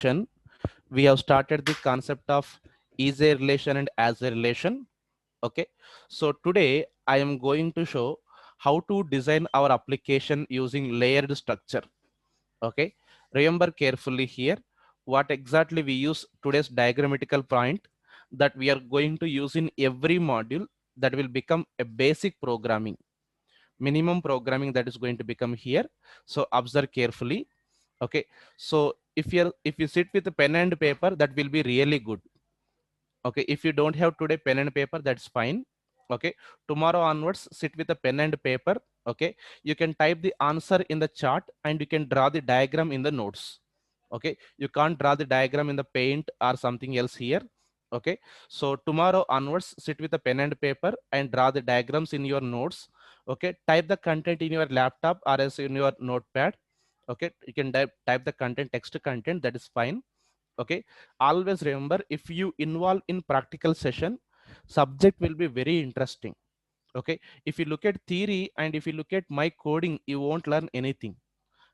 session, we have started the concept of is a relation and as a relation. Okay, so today I am going to show how to design our application using layered structure. Okay, remember carefully here what exactly we use today's diagrammatical point that we are going to use in every module that will become a basic programming, minimum programming that is going to become here. So observe carefully. Okay, so if you sit with a pen and paper, that will be really good. Okay, if you don't have today pen and paper, that's fine. Okay, tomorrow onwards sit with a pen and paper. Okay, you can type the answer in the chart and you can draw the diagram in the notes. Okay, you can't draw the diagram in the paint or something else here. Okay, so tomorrow onwards sit with a pen and paper and draw the diagrams in your notes. Okay, type the content in your laptop or else in your notepad. Okay, you can type the content, text content, that is fine. Okay, always remember, if you involve in practical session, subject will be very interesting. Okay, if you look at theory and if you look at my coding, you won't learn anything.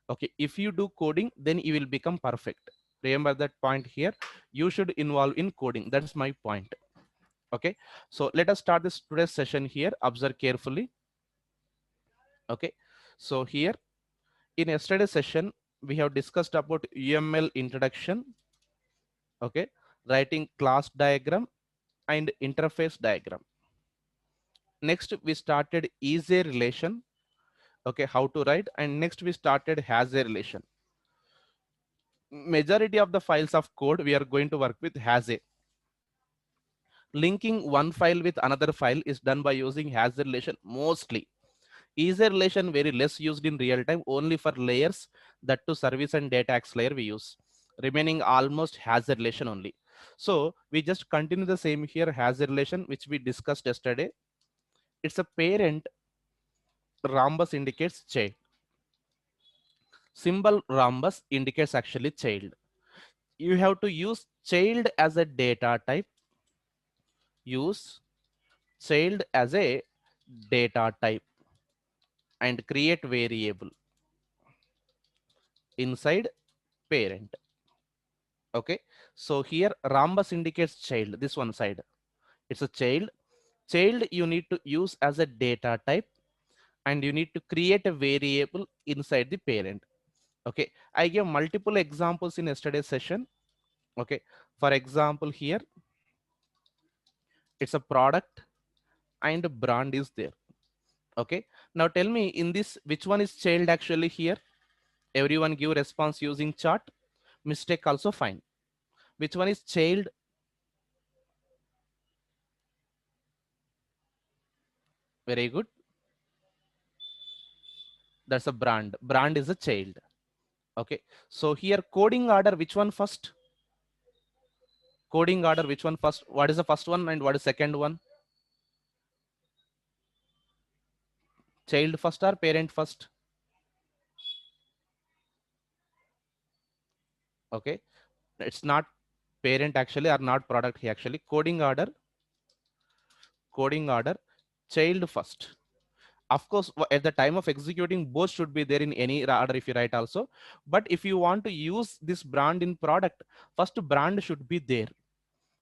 Okay, if you do coding, then you will become perfect. Remember that point here, you should involve in coding, that's my point. Okay, so let us start this today's session here. Observe carefully. Okay, so here in yesterday's session we have discussed about UML introduction. Okay, writing class diagram and interface diagram. Next we started is a relation. Okay, how to write, and next we started has a relation. Majority of the files of code we are going to work with has a. Linking one file with another file is done by using has a relation mostly. Is a relation very less used in real time, only for layers, that to service and data access layer we use. Remaining almost has a relation only. So we just continue the same here, has a relation, which we discussed yesterday. It's a parent, rhombus indicates child. Symbol rhombus indicates actually child. You have to use child as a data type. Use child as a data type and create variable inside parent. Okay, so here rhombus indicates child, this one side, it's a child. Child you need to use as a data type and you need to create a variable inside the parent. Okay, I gave multiple examples in yesterday's session. Okay, for example here it's a product and a brand is there. Okay, now tell me in this which one is child actually here. Everyone give response using chart. Mistake also fine. Which one is child? Very good. That's a brand. Brand is a child. Okay, so here coding order, which one first? Coding order, which one first? What is the first one and what is second one? Child first or parent first? Okay, it's not parent actually, or not product here actually. Coding order, child first. Of course, at the time of executing, both should be there in any order if you write also. But if you want to use this brand in product, first brand should be there.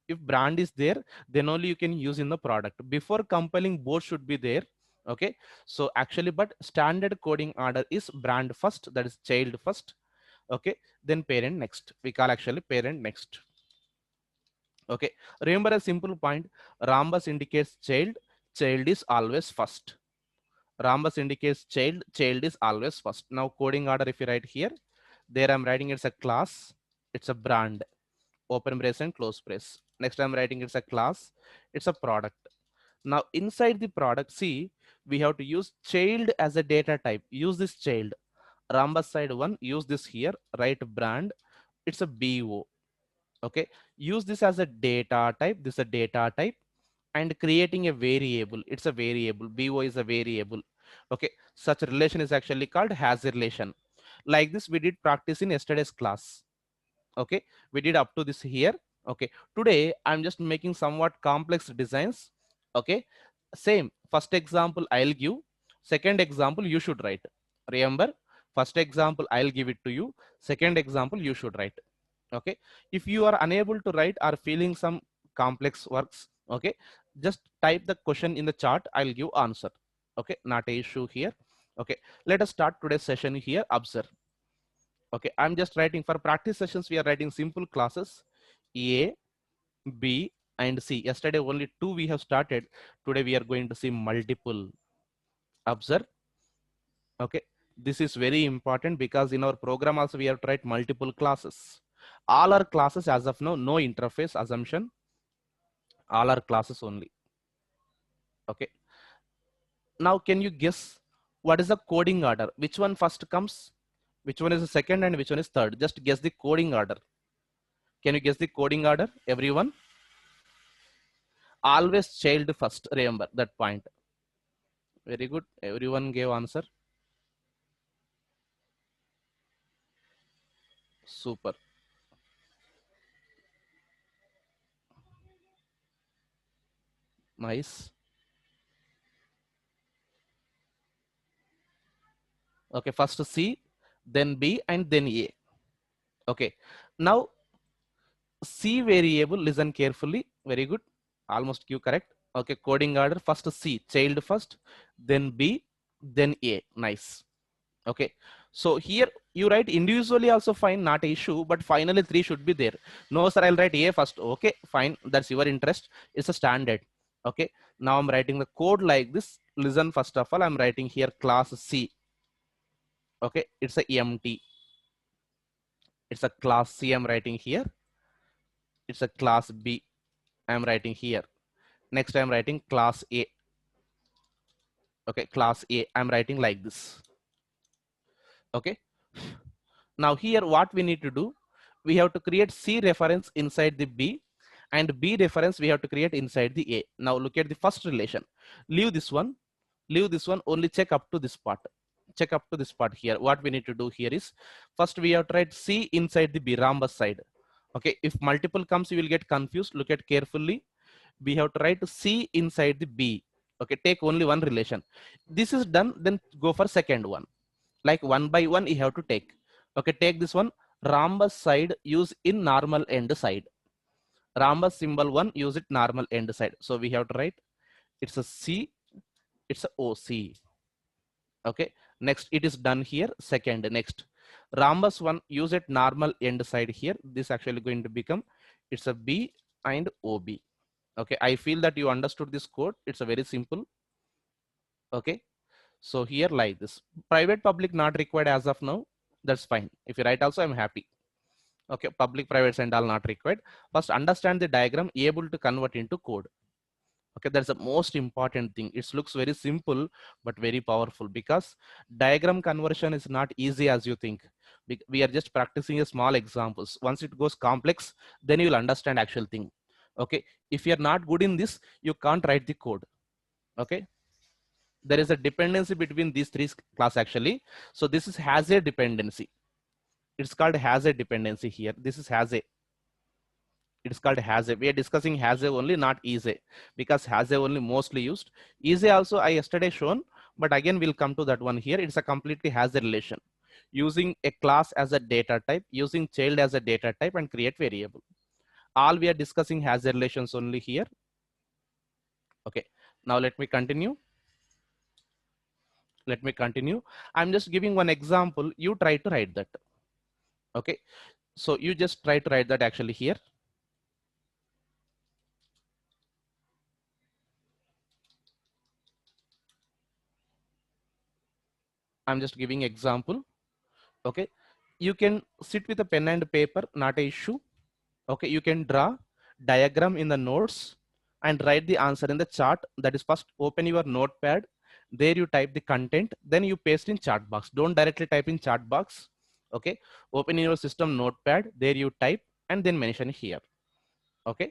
If brand is there, then only you can use in the product. Before compiling, both should be there. Okay, so actually, but standard coding order is brand first, that is child first. Okay, then parent next. We call actually parent next. Okay, remember a simple point. Rhombus indicates child. Child is always first. Rhombus indicates child. Child is always first. Now coding order, if you write here, there I'm writing it's a class, it's a brand, open brace and close brace. Next I'm writing it's a class, it's a product. Now inside the product, see, we have to use child as a data type. Use this child. Rhombus side one, use this here, write brand, it's a BO. Okay, use this as a data type, this is a data type, and creating a variable, it's a variable, BO is a variable. Okay, such a relation is actually called has a relation. Like this we did practice in yesterday's class. Okay, we did up to this here. Okay, today I'm just making somewhat complex designs. Okay, same first example I'll give, second example you should write. Remember, first example I'll give it to you, second example you should write. Okay, if you are unable to write or feeling some complex works, okay, just type the question in the chat, I'll give answer. Okay, not a issue here. Okay, let us start today's session here. Observe. Okay, I'm just writing for practice sessions, we are writing simple classes A, B and C. Yesterday only two we have started, today we are going to see multiple. Observe. Okay, this is very important because in our program also we have tried multiple classes. All our classes as of now, no interface assumption, all our classes only. Okay, now can you guess what is the coding order, which one first comes, which one is the second and which one is third? Just guess the coding order. Can you guess the coding order, everyone? Always child first, remember that point. Very good, everyone gave answer. Super. Nice. Okay, first C, then B and then A. Okay, now C variable, listen carefully. Very good. Almost Q correct. Okay, coding order, first C, child first, then B, then A. Nice. Okay, so here you write individually also fine, not an issue, but finally three should be there. No sir, I'll write A first. Okay, fine, that's your interest. It's a standard. Okay, now I'm writing the code like this. Listen, first of all, I'm writing here class C. Okay, it's a empty. It's a class C I'm writing here. It's a class B I'm writing here. Next I'm writing class A. Okay, class A I'm writing like this. Okay, now here what we need to do, we have to create C reference inside the B and B reference we have to create inside the A. Now look at the first relation. Leave this one, leave this one, only check up to this part. Check up to this part here. What we need to do here is, first we have to write C inside the B, rhombus side. Okay, if multiple comes you will get confused. Look at carefully. We have to write C inside the B. Okay, take only one relation. This is done, then go for second one. Like one by one you have to take. Okay, take this one, rhombus side, use in normal end side. Rhombus symbol one, use it normal end side. So we have to write, it's a C, it's a OC. Okay, next it is done here. Second, next rhombus one, use it normal end side here. This actually going to become, it's a B and OB. Okay, I feel that you understood this code. It's a very simple. Okay, so here like this, private public not required as of now. That's fine. If you write also I'm happy. Okay, public privates and all not required. First understand the diagram, able to convert into code. Okay, that's the most important thing. It looks very simple but very powerful, because diagram conversion is not easy as you think. We are just practicing a small examples. Once it goes complex, then you will understand actual thing. Okay, if you are not good in this, you can't write the code. Okay, there is a dependency between these three class actually. So this is has a dependency. It's called has a dependency here. This is has a, it's called has a. We are discussing has a only, not is a, because has a only mostly used. Is a also I yesterday shown, but again we'll come to that one here. It's a completely has a relation, using a class as a data type, using child as a data type, and create variable. All we are discussing has a relations only here. Okay, now let me continue. Let me continue. I'm just giving one example. You try to write that. Okay, so you just try to write that actually here. I'm just giving example. Okay, you can sit with a pen and paper, not a issue. Okay, you can draw diagram in the notes and write the answer in the chart. That is, first open your notepad, there you type the content, then you paste in chat box. Don't directly type in chat box. Okay, open in your system notepad, there you type and then mention here. Okay,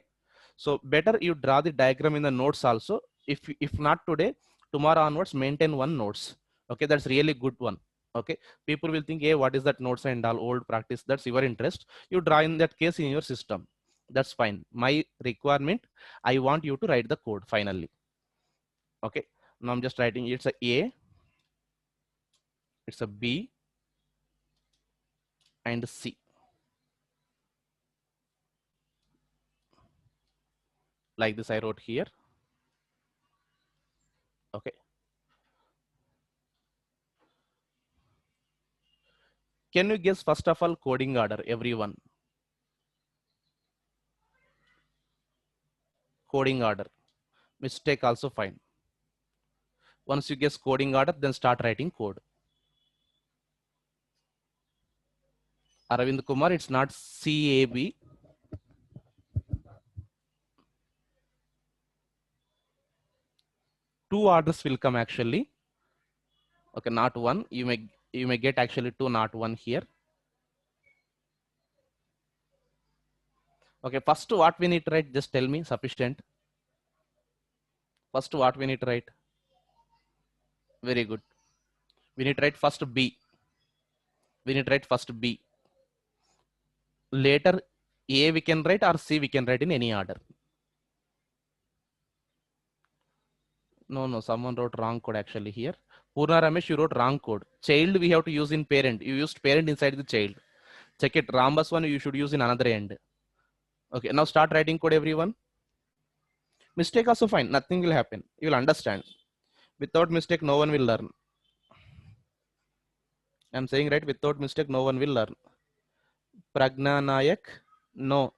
so better you draw the diagram in the notes also. If not today, tomorrow onwards maintain one notes. Okay, that's really good one. Okay, people will think, hey, what is that notes and all old practice? That's your interest. You draw in that case in your system. That's fine. My requirement, I want you to write the code finally. Okay, now I'm just writing, it's a, it's a B and C. like this I wrote here. Okay. Can you guess first of all coding order, everyone? Coding order. Mistake also fine. Once you guess coding order, then start writing code. Aravind Kumar, it's not CAB. Two orders will come actually. Okay, not one. You may get actually two, not one here. Okay, first what we need to write, just tell me, sufficient. First what we need to write? Very good. We need to write first B. We need to write first B. Later A we can write or C we can write in any order. No, someone wrote wrong code actually here. Purna Ramesh, you wrote wrong code. Child we have to use in parent. You used parent inside the child. Check it. Rambus one you should use in another end. Okay, now start writing code, everyone. Mistake also fine. Nothing will happen. You will understand. Without mistake, no one will learn. I'm saying right, without mistake, no one will learn. Pragna Nayak, no,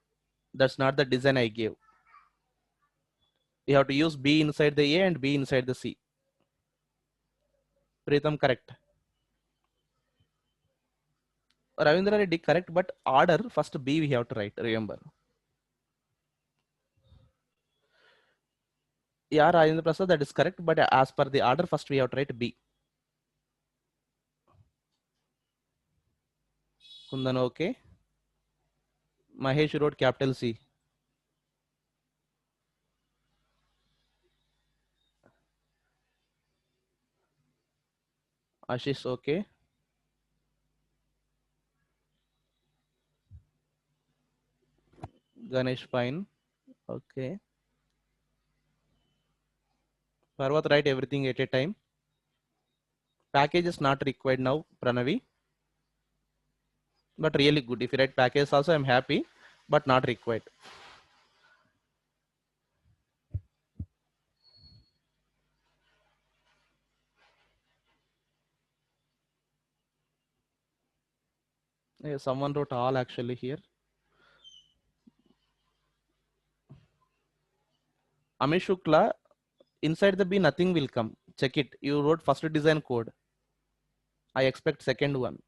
that's not the design I gave. You have to use B inside the A and B inside the C. Pritham, correct. Ravindra Reddy, correct, but order, first B we have to write, remember. Yeah, Rajendra Prasad, that is correct, but as per the order, first we have to write B. Kundan, okay. Mahesh wrote capital C. Ashish, okay. Ganesh, fine. Okay. Parvat, write everything at a time. Package is not required now, Pranavi. But really good. If you write package also, I'm happy, but not required. Yeah, someone wrote all actually here. Amish Shukla, inside the B, nothing will come. Check it. You wrote first design code. I expect second one.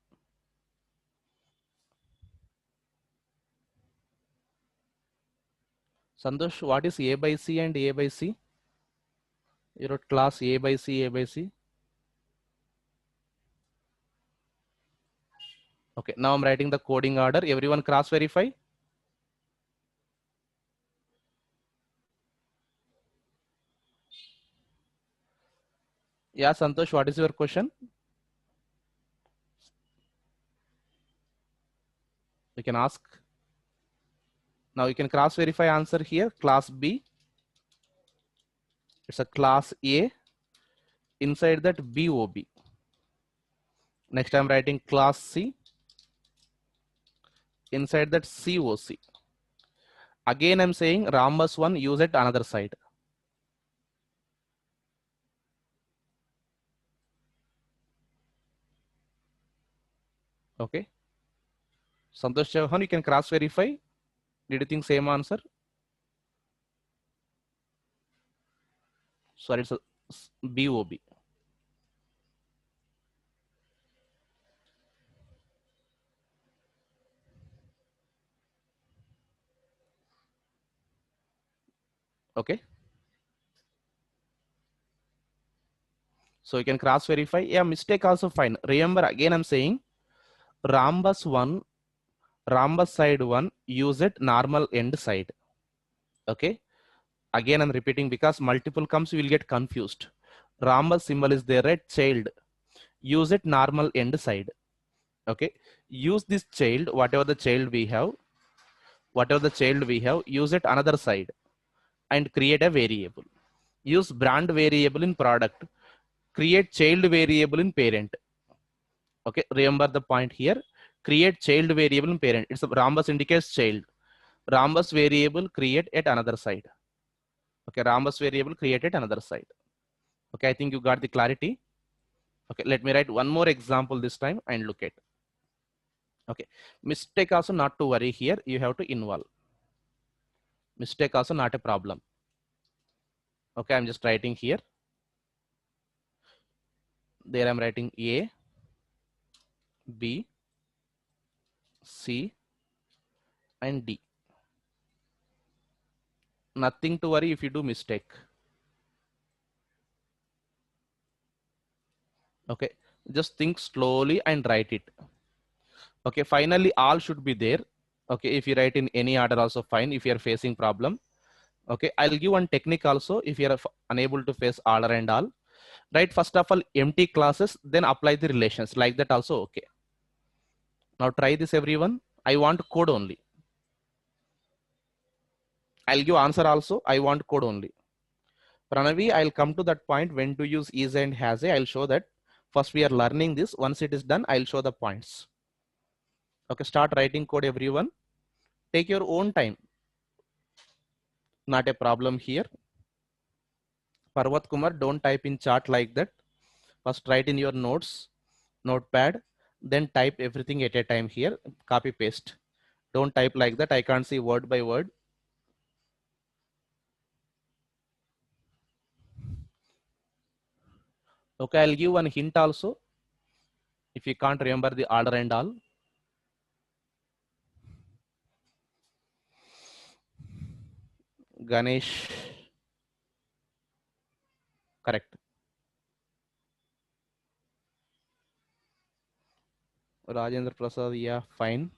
Santosh, what is A by C and A by C? You wrote class A by C, A by C. Okay, now I'm writing the coding order. Everyone cross verify. Yeah, Santosh, what is your question? You can ask. Now you can cross verify answer here. Class B. It's a class A. Inside that BOB. Next I'm writing class C. Inside that COC. Again I'm saying rhombus 1 use it another side. Okay. Santosh Chauhan, you can cross verify. Did you think same answer? Sorry, it's a BOB. Okay. So you can cross verify. Yeah, mistake also fine. Remember again I'm saying rhombus 1, rhombus side 1, use it normal end side. Okay. Again I'm repeating because multiple comes you will get confused. Rhombus symbol is there, right? Child. Use it normal end side. Okay. Use this child, whatever the child we have, use it another side and create a variable. Use brand variable in product. Create child variable in parent. Okay, remember the point here. Create child variable in parent. It's a rhombus indicates child. Rhombus variable create at another side. Okay, rhombus variable created another side. Okay, I think you got the clarity. Okay, let me write one more example this time and look at. Okay, mistake also not to worry here. You have to involve. Mistake also not a problem. Okay, I'm just writing here. There I'm writing A, B, C, and D. Nothing to worry if you do mistake. Okay, just think slowly and write it. Okay, finally all should be there. Okay, if you write in any order also fine if you are facing problem. Okay, I'll give one technique also if you are unable to face order and all. Write first of all empty classes, then apply the relations like that also. Okay, now try this everyone. I want code only. I'll give answer also. I want code only. Pranavi, I'll come to that point when to use is and has a. I'll show that. First we are learning this. Once it is done, I'll show the points. Okay, start writing code everyone. Take your own time. Not a problem here. Parvat Kumar, don't type in chat like that. First write in your notes, notepad, then type everything at a time here. Copy paste. Don't type like that. I can't see word by word. Okay, I'll give one hint also. If you can't remember the order and all. Ganesh, correct. Rajendra Prasad, yeah, fine.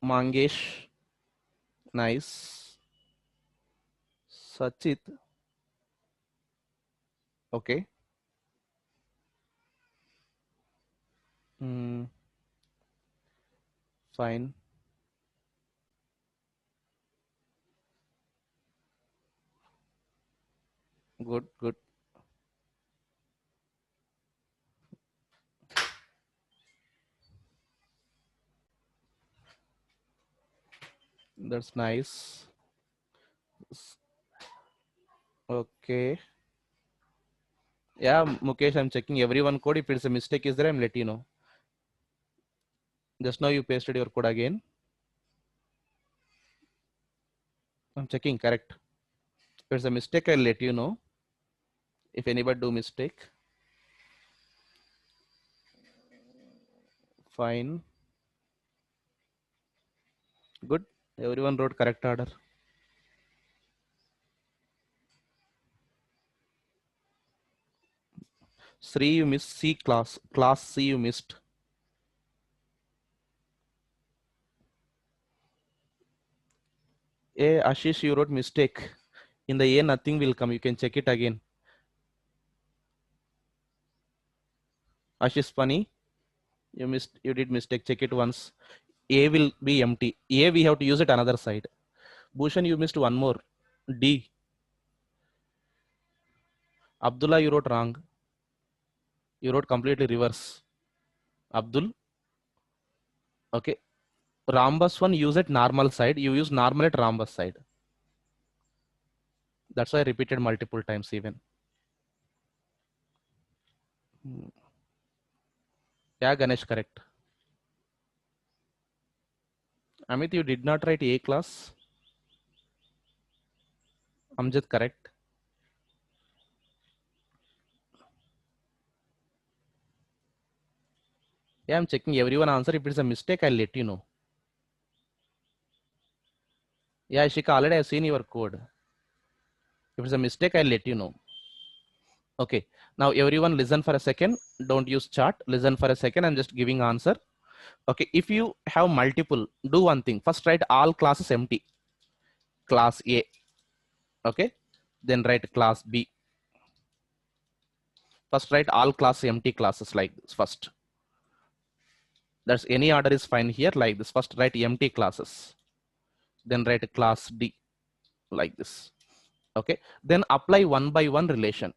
Mangesh, nice. Sachit, okay. Hmm, fine. Good, good. That's nice. Okay. Yeah, Mukesh, I'm checking everyone code. If it's a mistake is there, I'm let you know. Just now you pasted your code again. I'm checking correct. If it's a mistake, I'll let you know. If anybody do mistake, fine. Good. Everyone wrote correct order. Sri, you missed C class. Class C you missed. A, Ashish, you wrote mistake. In the A, nothing will come. You can check it again. Ashish funny. You did mistake. Check it once. A will be empty. A we have to use it another side. Bhushan, you missed one more. D. Abdullah, you wrote wrong. You wrote completely reverse. Abdul. Okay. Rhombus one use it normal side. You use normal at rhombus side. That's why I repeated multiple times even. Yeah, Ganesh, correct. Amit, you did not write A class. Amjad, correct. Yeah, I'm checking everyone answer. If it's a mistake, I'll let you know. Yeah, Shika, already I've seen your code. If it's a mistake, I'll let you know. Okay. Now everyone listen for a second. Don't use chat. Listen for a second. I'm just giving answer. Okay. If you have multiple, do one thing. First write all classes empty. Class A. Okay. Then write class B. First write all class empty classes like this first. That's any order is fine here like this. First write empty classes. Then write class D like this. Okay. Then apply one by one relation.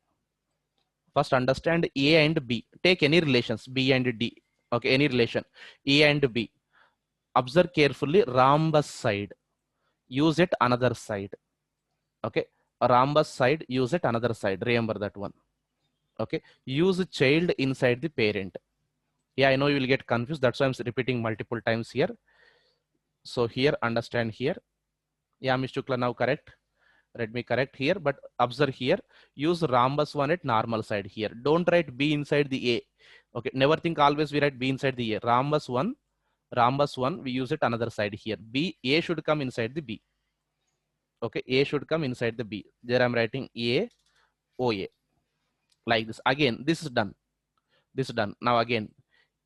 First understand A and B. Take any relations B and D. Okay, any relation A and B. Observe carefully rhombus side. use it another side. Okay, rhombus side, use it another side, remember that one. Okay, use child inside the parent. Yeah, I know you will get confused, that's why I'm repeating multiple times here. So here, understand here. Yeah, Miss Shukla, now correct. Let me correct here, but observe here. Use rhombus one at normal side here. Don't write B inside the A. Okay, never think always we write B inside the A. Rhombus one, we use it another side here. B, A should come inside the B. Okay, A should come inside the B. There I'm writing A, OA. Like this. Again, this is done. This is done. Now again,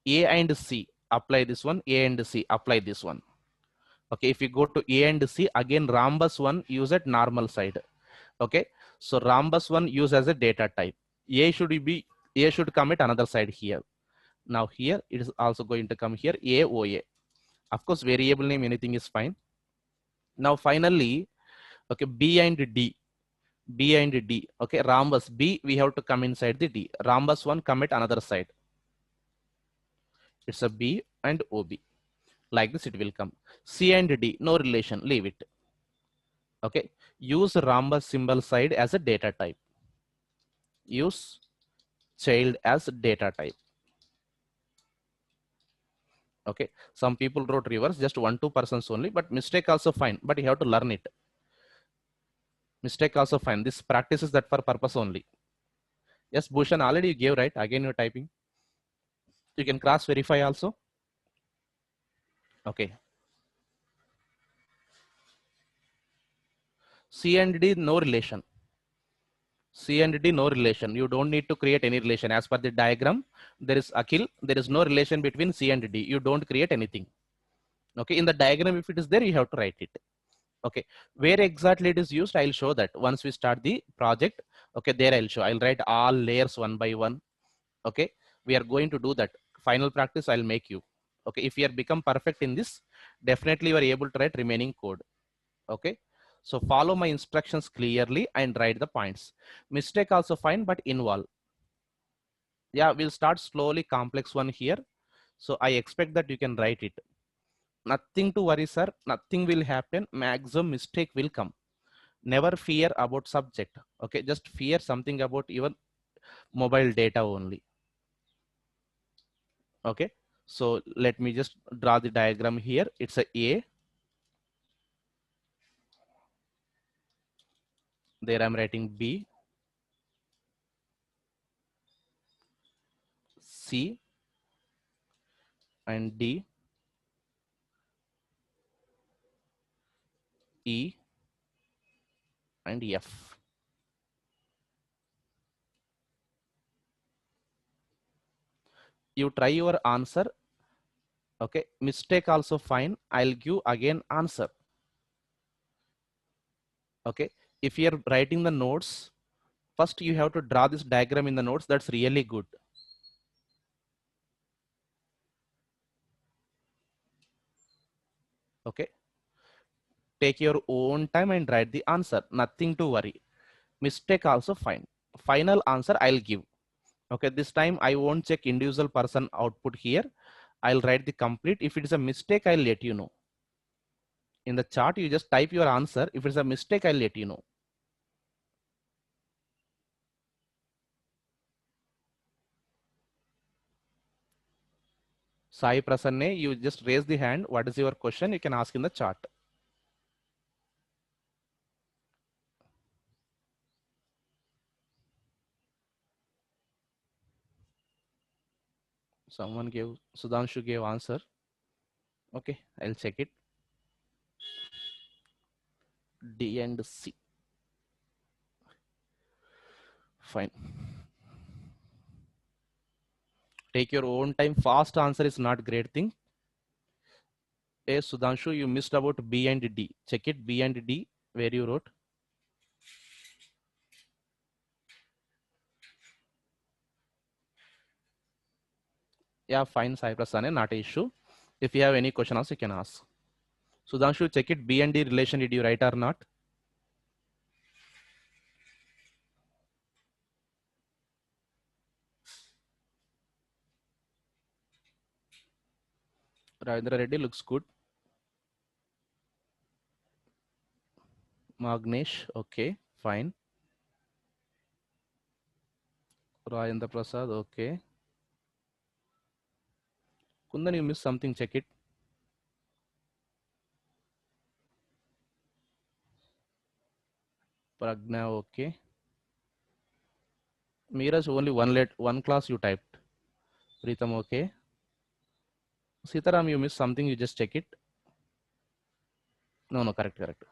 A and C, apply this one. A and C, apply this one. Okay, if you go to A and C, again rhombus one, use at normal side. Okay, so rhombus one use as a data type. A should come at another side here. Now here it is also going to come here AOA. Of course, variable name anything is fine. Now finally, okay, B and D. B and D. Okay, rhombus B we have to come inside the D. Rhombus one come at another side. It's a B and OB. Like this it will come. C and D, no relation, leave it. Okay, use rhombus symbol side as a data type. Use child as data type. Okay, some people wrote reverse, just 1-2% only, but mistake also fine, but you have to learn it. Mistake also fine. This practice is that for purpose only. Yes, Bhushan, already you gave, right? Again you're typing. You can cross verify also. Okay. C and D, no relation. C and D, no relation. You don't need to create any relation. As per the diagram, there is Akhil. There is no relation between C and D. You don't create anything. Okay. In the diagram, if it is there, you have to write it. Okay. Where exactly it is used, I'll show that once we start the project. Okay. There I'll show. I'll write all layers one by one. Okay. We are going to do that. Final practice, I'll make you. Okay. If you are become perfect in this, definitely you are able to write remaining code. Okay. So follow my instructions clearly and write the points. Mistake also fine, but involve. Yeah, we'll start slowly complex one here. So I expect that you can write it. Nothing to worry, sir. Nothing will happen. Maximum mistake will come. Never fear about subject. Okay, just fear something about your mobile data only. Okay, so let me just draw the diagram here. It's A. There I'm writing B, C, and D, E, and F. You try your answer. Okay, mistake also fine. I'll give again answer. Okay, if you're writing the notes, first you have to draw this diagram in the notes. That's really good. Okay, take your own time and write the answer. Nothing to worry. Mistake also fine. Final answer I'll give. Okay, this time I won't check individual person output here. I'll write the complete. If it is a mistake, I'll let you know. In the chart, you just type your answer. If it's a mistake, I'll let you know. Sai Prasanne, you just raise the hand. What is your question? You can ask in the chat. Someone gave, Sudhanshu gave answer. Okay, I'll check it. D and C. Fine. Take your own time. Fast answer is not great thing. Hey, Sudhanshu, you missed about B and D. Check it, B and D, where you wrote. Yeah, fine, Sai Prasanne, not an issue. If you have any question also, you can ask. Sudhanshu, check it, B and D relation, did you write or not? Ravindra Reddy looks good. Magnesh, okay, fine. Rajendra Prasad, okay. Kundan, you missed something, check it. Pragna, okay. Meeraj, only one class you typed. Pritam, okay. Sitaram, you missed something, you just check it. No, no, correct, correct.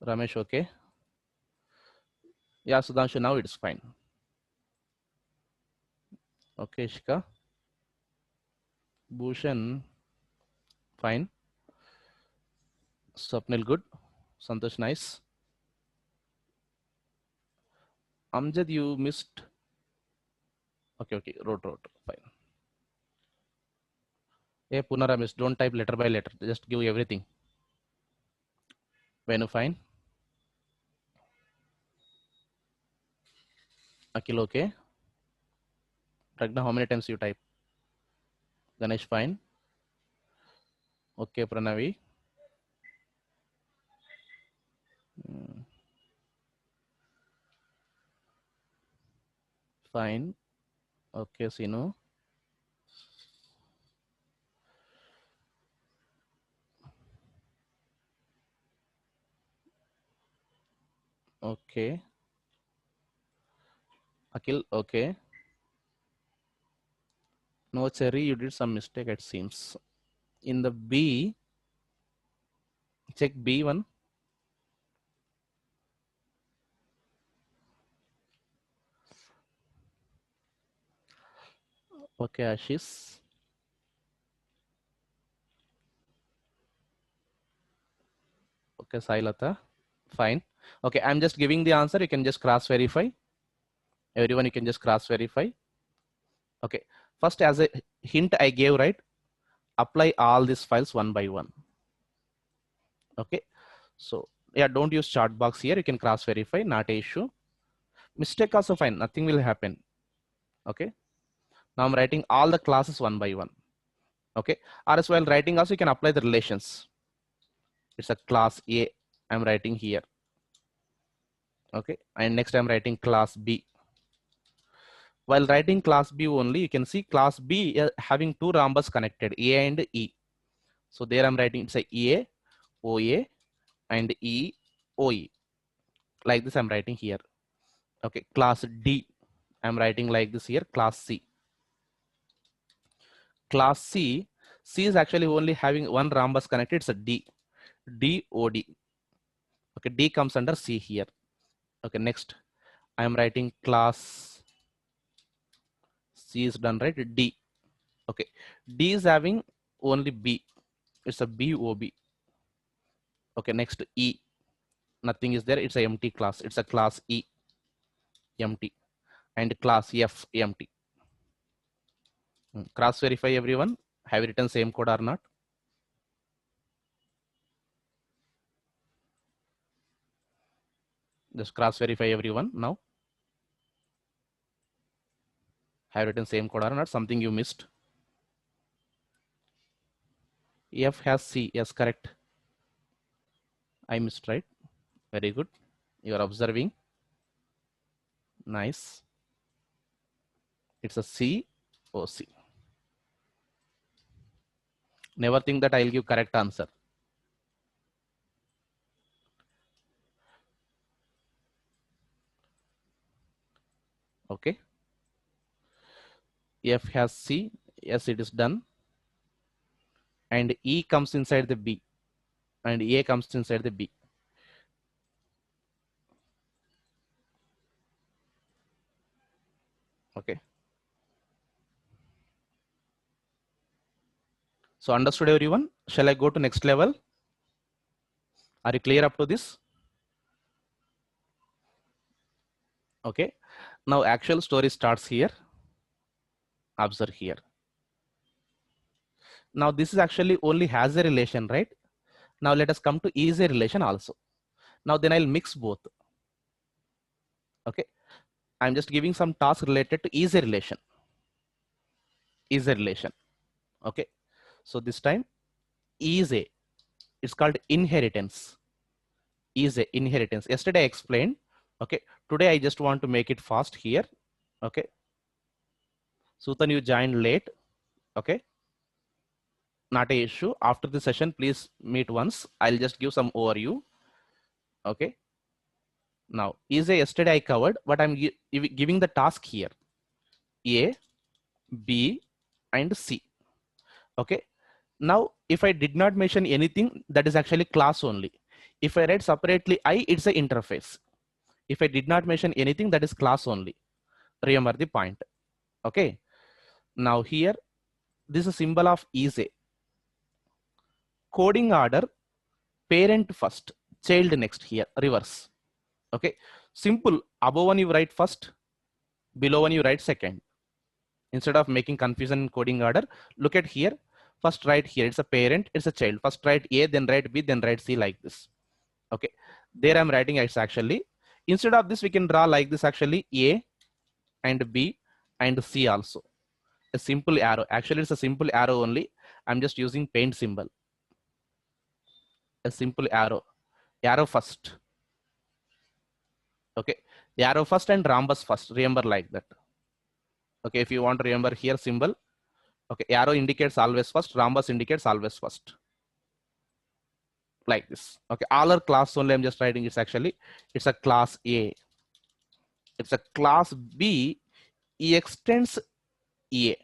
Ramesh, okay. Yeah, Sudhanshu, now it's fine. Okay, Shika. Bhushan, fine. Swapnil, good. Santosh, nice. Amjad, you missed. Okay, okay, wrote, fine. Hey, Punara missed. Don't type letter by letter. Just give everything. Venu, fine. Akil, okay. Pragna, how many times you type? Ganesh, fine. Okay, Pranavi. Mm, fine. Okay, Sinu. Okay. Akil, okay. No, Cherry, you did some mistake, it seems. In the B, check B1. Okay, Ashish. Okay, Sailata. Fine. Okay, I'm just giving the answer. You can just cross verify. Everyone, you can just cross verify. Okay. First, as a hint I gave, right? Apply all these files one by one. Okay. So, yeah, don't use chart box here. You can cross verify, not a issue. Mistake also fine. Nothing will happen. Okay. Now I'm writing all the classes one by one. Okay. Or as while writing also, you can apply the relations. It's a class A. I'm writing here. Okay. And next I'm writing class B. While writing class B only, you can see class B having two rhombus connected, A and E. So there I'm writing it's a EA, OA, and E, OE. Like this I'm writing here. Okay, class D, I'm writing like this here, class C. Class C, C is actually only having one rhombus connected, it's a D, DOD. Okay, D comes under C here. Okay, next I'm writing class C is done, right? D. Okay, D is having only B, it's a BOB. Okay, next E, nothing is there, it's a empty class, it's a class E, empty, and class F, empty. Cross verify everyone, have you written same code or not? Just cross verify everyone now, have written same code or not, something you missed. F has C, yes, correct. I missed, right? Very good, you are observing, nice. It's a C, O, C. Never think that I'll give correct answer. Okay, F has C, yes, it is done, and E comes inside the B, and A comes inside the B. Okay, so understood everyone? Shall I go to next level? Are you clear up to this? Okay, now actual story starts here. Observe here. Now this is actually only has a relation, right? Now let us come to is a relation also. Now then I'll mix both. Okay, I'm just giving some task related to is a relation. Is a relation. Okay, so this time is a, it's called inheritance. is a inheritance. Yesterday I explained. Okay, today I just want to make it fast here. Okay, Sutan, you joined late. Okay, not a issue. After the session, please meet once. I'll just give some overview. Okay, now is a yesterday I covered, but I'm giving the task here: A, B, and C. Okay, now if I did not mention anything, that is actually class only. If I write separately I, it's a interface. If I did not mention anything, that is class only. Remember the point. Okay, now here this is a symbol of is a coding order: parent first, child next, here reverse. Okay, simple. Above one you write first, below one you write second. Instead of making confusion in coding order, look at here. First write here, it's a parent, it's a child. First write A, then write B, then write C, like this. Okay, there I'm writing it's actually, instead of this we can draw like this actually: A and B and C also. A simple arrow. Actually it's a simple arrow only. I'm just using paint symbol. A simple arrow. Arrow first. Okay, arrow first and rhombus first. Remember like that. Okay, if you want to remember here symbol. Okay, arrow indicates always first, rhombus indicates always first. Like this. Okay, all are class only. I'm just writing it's actually, it's a class A. It's a class B. E extends A.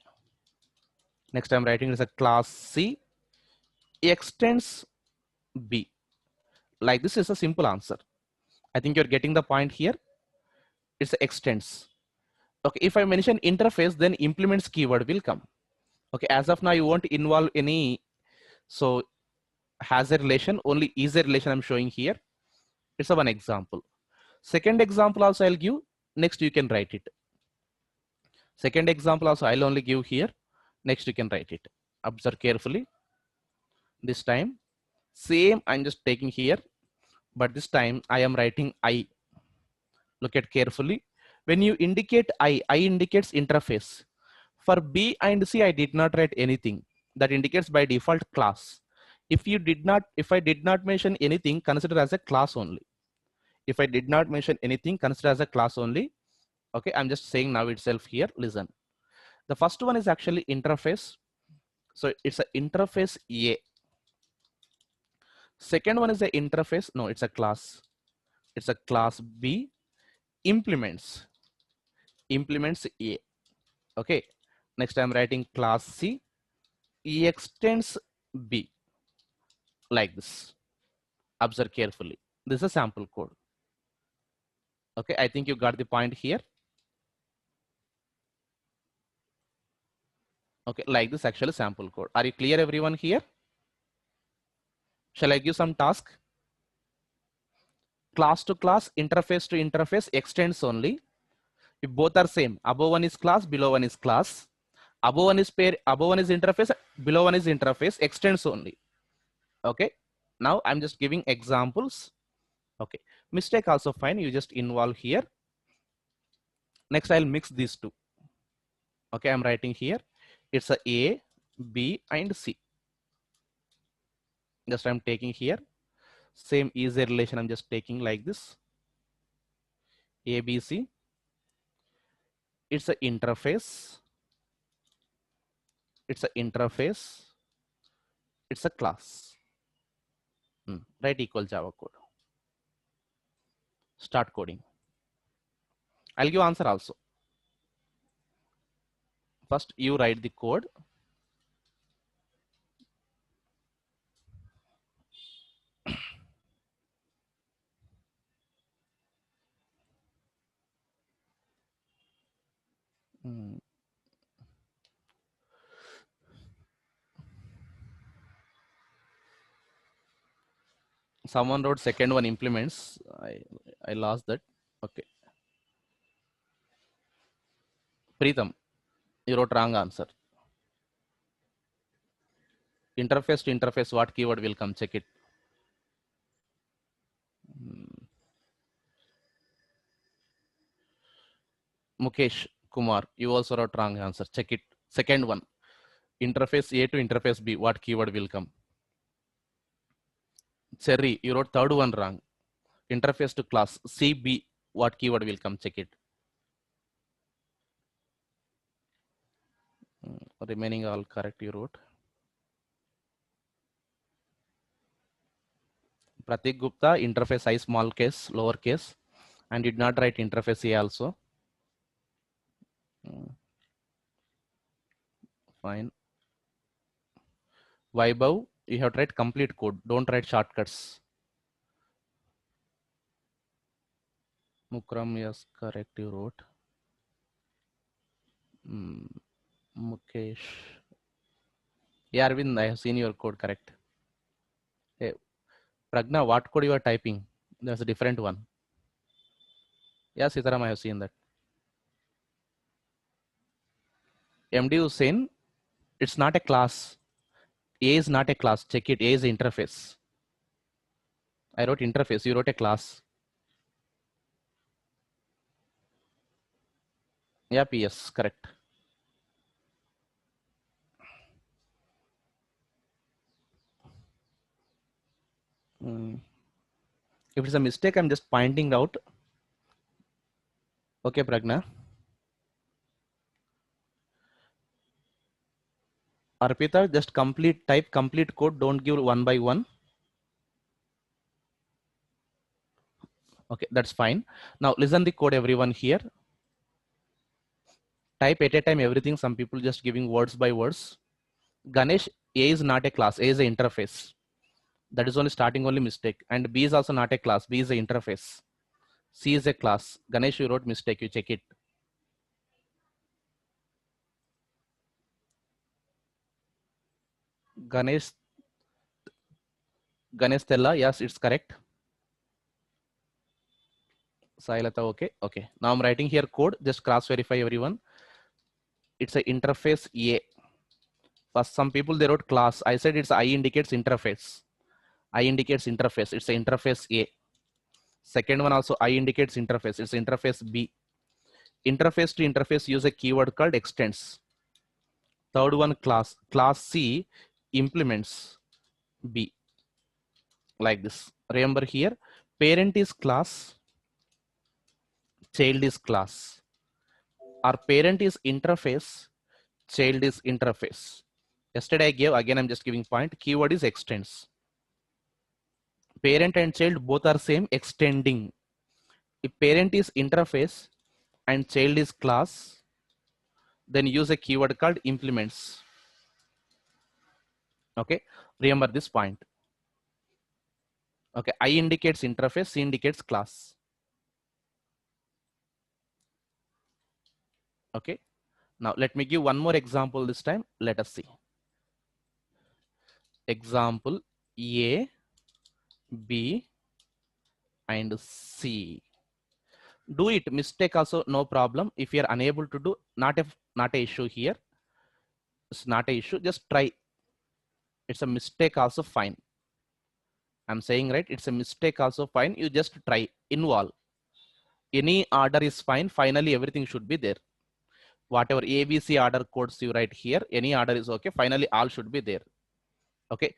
Next I'm writing it's a class C. E extends B. Like this is a simple answer. I think you're getting the point here. It's a extends. Okay, if I mention interface, then implements keyword will come. Okay, as of now you won't involve any, so has a relation, only is a relation I'm showing here. It's a one example. Second example also I'll give. Next you can write it. Second example also I'll only give here. Next you can write it. Observe carefully. This time same I'm just taking here, but this time I am writing I. Look at carefully. When you indicate I indicates interface. For B and C, I did not write anything. That indicates by default class. If I did not mention anything, consider as a class only. If I did not mention anything, consider as a class only. Okay, I'm just saying now itself here. Listen. The first one is actually interface. So it's an interface A. Second one is a interface. No, it's a class. It's a class B. Implements A. Okay. Next I'm writing class C. E extends B. Like this. Observe carefully. This is a sample code. Okay, I think you got the point here. Okay, like this actually sample code. Are you clear everyone here? Shall I give some task? Class to class, interface to interface, extends only. If both are same, above one is class, below one is class. Above one is pair, above one is interface, below one is interface, extends only. Okay, now I'm just giving examples. Okay, mistake also fine, you just involve here. Next I'll mix these two. Okay, I'm writing here. It's a B, and C. Just I'm taking here. Same is a relation, I'm just taking like this. A, B, C. It's an interface. It's an interface. It's a class. Write equal Java code. Start coding. I'll give answer also. First you write the code. Someone wrote second one implements. I lost that. Okay. Preetham, you wrote wrong answer. Interface to interface, what keyword will come? Check it. Mukesh Kumar, you also wrote wrong answer. Check it. Second one. Interface A to interface B, what keyword will come? Cherry, you wrote third one wrong. Interface to class CB. What keyword will come? Check it. Remaining all correct you wrote. Pratik Gupta, interface I small case, lower case, and did not write interface A also. Fine. Vaibhav, you have to write complete code. Don't write shortcuts. Mukram, yes, correct you wrote. Mukesh. Yeah, Arvind, I have seen your code correct. Hey, Pragna, what code you are typing? There's a different one. Yeah, Sitaram, I have seen that. MD Hussain, it's not a class. A is not a class. Check it. A is interface. I wrote interface. You wrote a class. Yeah, PS, correct. If it's a mistake, I'm just pointing out. Okay, Pragna. Arpita, just type complete code. Don't give one by one. Okay, that's fine. Now listen the code, everyone here. Type at a time everything. Some people just giving words by words. Ganesh, A is not a class. A is an interface. That is only starting only mistake. And B is also not a class. B is an interface. C is a class. Ganesh, you wrote mistake. You check it. Ganesh, Ganesh Tella, yes, it's correct. Sailata, okay, okay. Now I'm writing here code. Just cross verify everyone. It's a interface A. First, some people they wrote class. I said it's I indicates interface. I indicates interface. It's a interface A. Second one also I indicates interface. It's interface B. Interface to interface use a keyword called extends. Third one class. Class C implements B. Like this. Remember here, parent is class, child is class. Our parent is interface, child is interface. Yesterday I gave, again I'm just giving point. Keyword is extends. Parent and child both are same, extending. If parent is interface and child is class, then use a keyword called implements. Okay, remember this point. Okay, I indicates interface, C indicates class. Okay, now let me give one more example this time. Let us see. Example A, B, and C. Do it, mistake also no problem. If you are unable to do, not a issue here. It's not a issue. Just try. It's a mistake also fine. I'm saying right. It's a mistake also fine. You just try. Involve. Any order is fine. Finally, everything should be there. Whatever ABC order codes you write here, any order is okay. Finally, all should be there. Okay.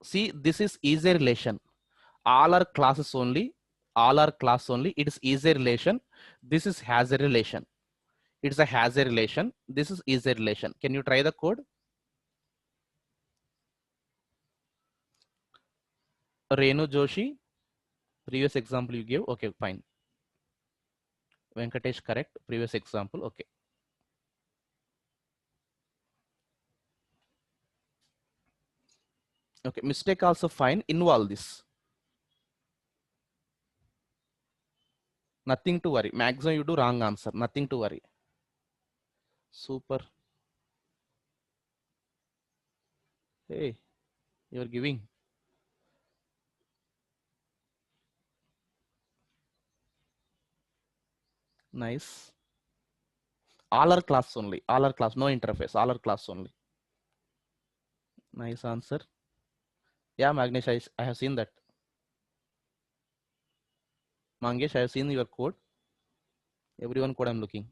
See, this is easy relation. All are classes only. All are class only. It is easy relation. This is has a relation. It's a has a relation. This is a relation. Can you try the code? Renu Joshi, previous example you gave. Okay, fine. Venkatesh, correct. Previous example. Okay. Okay, mistake also fine. Involve this. Nothing to worry. Maximum you do wrong answer. Nothing to worry. Super. Hey, you're giving. Nice. All are class only. All are class. No interface. All are class only. Nice answer. Yeah, Magnesh, I have seen that. Mangesh, I have seen your code. Everyone code I'm looking.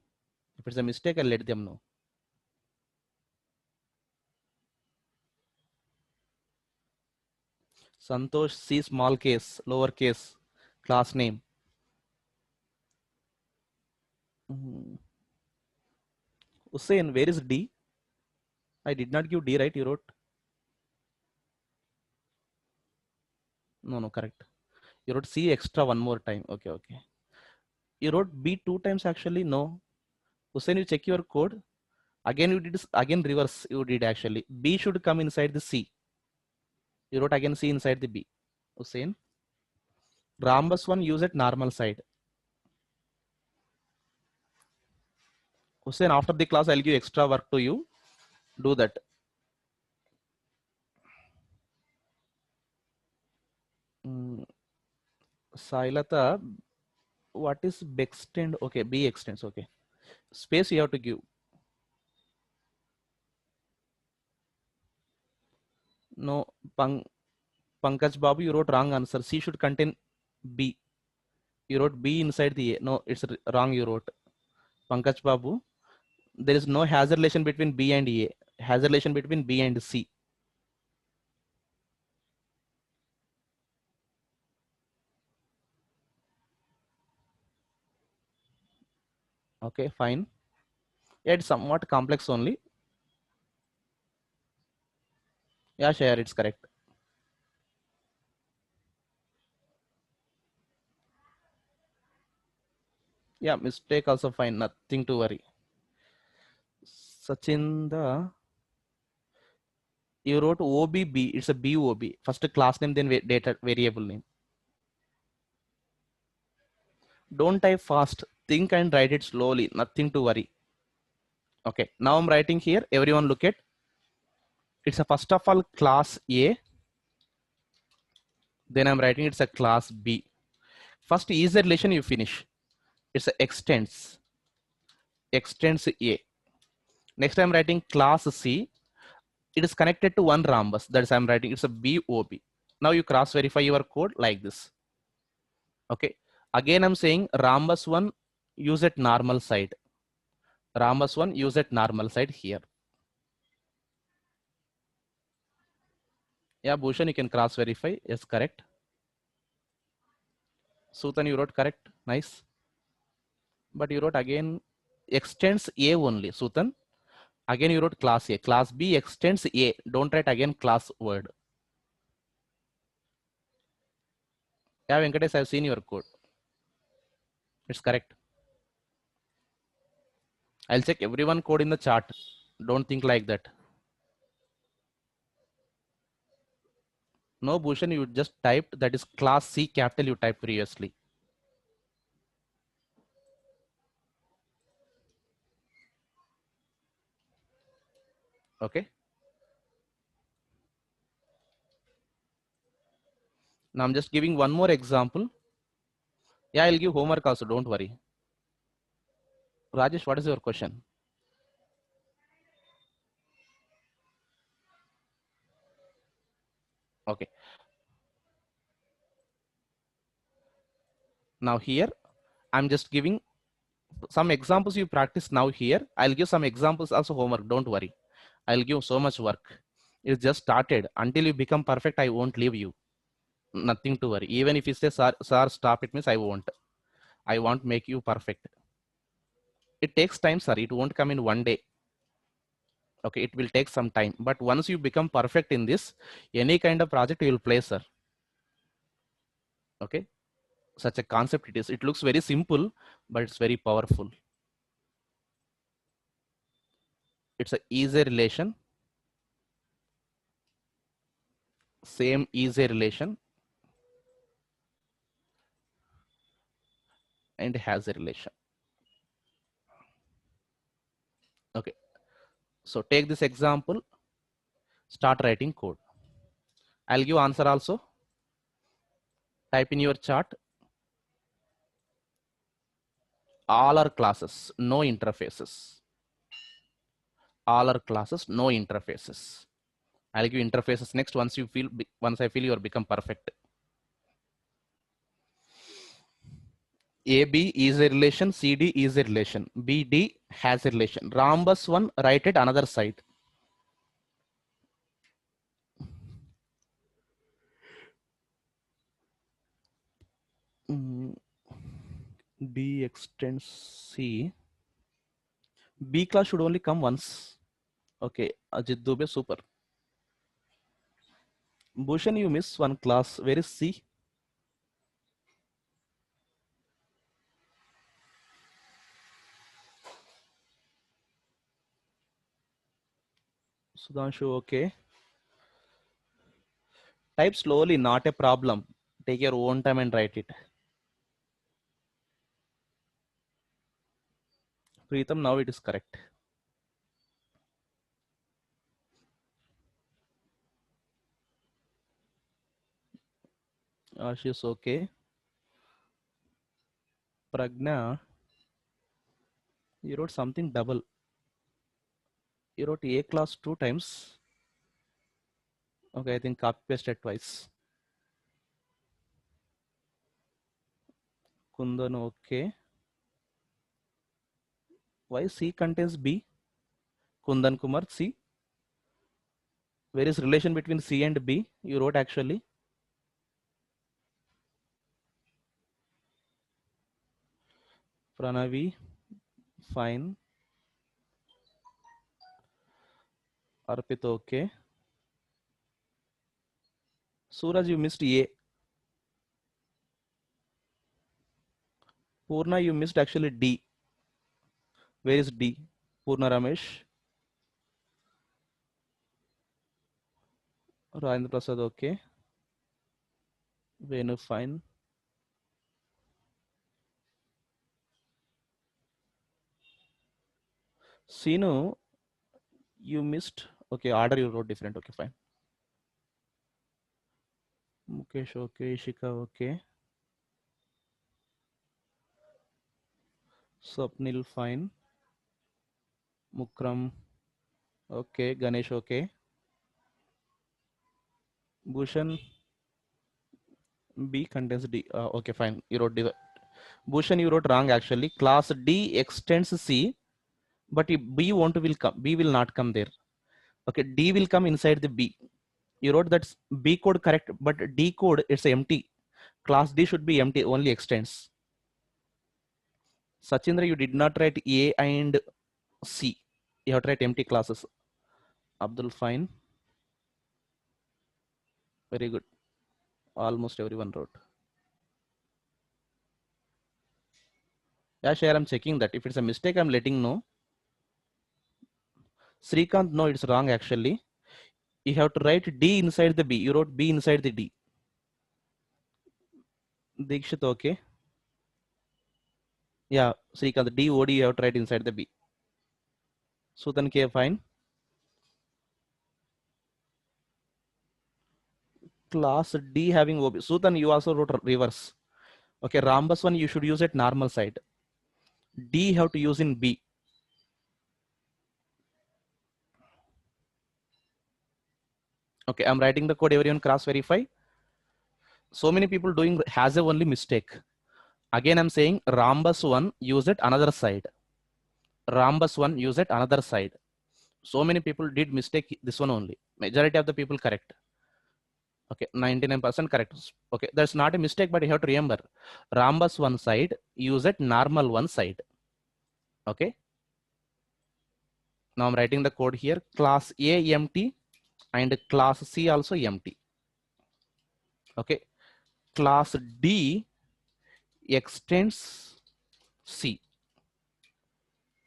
If it's a mistake, I'll let them know. Santosh, C small case, lower case. Class name. Hussein, where is D? I did not give D, right? You wrote. No, correct. You wrote C extra one more time. Okay, okay. You wrote B 2 times actually. No. Hussein, you check your code. Again, you did again reverse. You did actually. B should come inside the C. You wrote again C inside the B. Hussein. Rhombus one use at normal side. Hussein, after the class, I'll give extra work to you. Do that. Sailata, what is B extend? Okay, B extends. Okay. Space you have to give. No, Pankaj Babu, you wrote wrong answer. C should contain B. You wrote B inside the A. No, it's wrong. You wrote Pankaj Babu. There is no hazard relation between B and A. Hazard relation between B and C. Okay, fine. Yeah, it's somewhat complex only. Yeah, share. It's correct. Yeah, mistake also fine. Nothing to worry. Sachin, you wrote OBB. It's a BOB. First class name, then data variable name. Don't type fast. Think and write it slowly. Nothing to worry. Okay. Now I'm writing here. Everyone look at. It's a first of all class A. Then I'm writing it's a class B. First is the relation you finish. It's a extends A. Next I'm writing class C. It is connected to one rhombus. That is I'm writing it's a BOB. Now you cross verify your code like this. Okay. Again I'm saying rhombus one use at normal side. Rhombus one use at normal side here. Yeah, Bhushan, you can cross verify. Yes, correct. Sutan, you wrote correct. Nice. But you wrote again extends A only. Sutan. Again you wrote class A. Class B extends A. Don't write again class word. Yeah, Venkatesh, I've seen your code. It's correct. I'll check everyone code in the chart. Don't think like that. No, Bhushan, you just typed that is class C capital you typed previously. Okay. Now I'm just giving one more example. Yeah, I'll give homework also. Don't worry. Rajesh, what is your question? Okay. Now here, I'm just giving some examples you practice now here. I'll give some examples also homework. Don't worry. I'll give so much work. It's just started. Until you become perfect, I won't leave you. Nothing to worry. Even if you say, sir, stop, it means I won't. I won't make you perfect. It takes time, sir. It won't come in one day. Okay, it will take some time. But once you become perfect in this, any kind of project you will play, sir. Okay, such a concept it is. It looks very simple, but it's very powerful. It's a easy relation. Same easy relation and has a relation. Okay, so take this example. Start writing code. I'll give answer also. Type in your chart. All are classes, no interfaces. All are classes, no interfaces. I'll give interfaces next once I feel you are become perfect. AB is a relation, CD is a relation, BD has a relation. Rhombus one write it another side. D extends C. B class should only come once. Okay, Ajit Dubey, super. Bhushan, you miss one class. Where is C? Sudhanshu, okay. Type slowly, not a problem. Take your own time and write it. Preetham, now it is correct. Ashish, okay. Pragna, you wrote something double. You wrote A class 2 times. Okay, I think copy pasted twice. Kundan, okay. Why C contains B? Kundan Kumar, C. Where is relation between C and B? You wrote actually. Pranavi, fine. Arpit, okay. Suraj, you missed A. Purna, you missed actually D. Where is D? Purna Ramesh. Rajendra Prasad, okay. Venu, fine. Sinu, you missed. Okay, order you wrote different. Okay, fine. Mukesh, okay. Ishika, okay. Swapnil, fine. Mukram, okay. Ganesh, okay. Bhushan, B contains D. Okay, fine. You wrote D. Bhushan, you wrote wrong actually. Class D extends C, but if B will come. B will not come there. Okay, D will come inside the B. You wrote that B code correct, but D code it's empty. Class D should be empty, only extends. Sachindra, you did not write A and C. You have to write empty classes. Abdul, fine. Very good. Almost everyone wrote. Yeah, share. I'm checking that. If it's a mistake, I'm letting know. Srikanth, no, it's wrong actually. You have to write D inside the B. You wrote B inside the D. Dikshit, okay. Yeah, Srikanth, D, O, D, you have to write inside the B. Sutan K, fine. Class D having OB. Sutan, you also wrote reverse. Okay, rhombus one, you should use it normal side. D have to use in B. Okay, I'm writing the code, everyone cross verify. So many people doing has a only mistake. Again, I'm saying rhombus one, use it another side. Rhombus one, use it another side. So many people did mistake this one only. Majority of the people correct. Okay, 99% correct. Okay, that's not a mistake, but you have to remember rhombus one side, use it normal one side. Okay. Now I'm writing the code here. Class A empty and class C also empty. Okay. Class D extends C.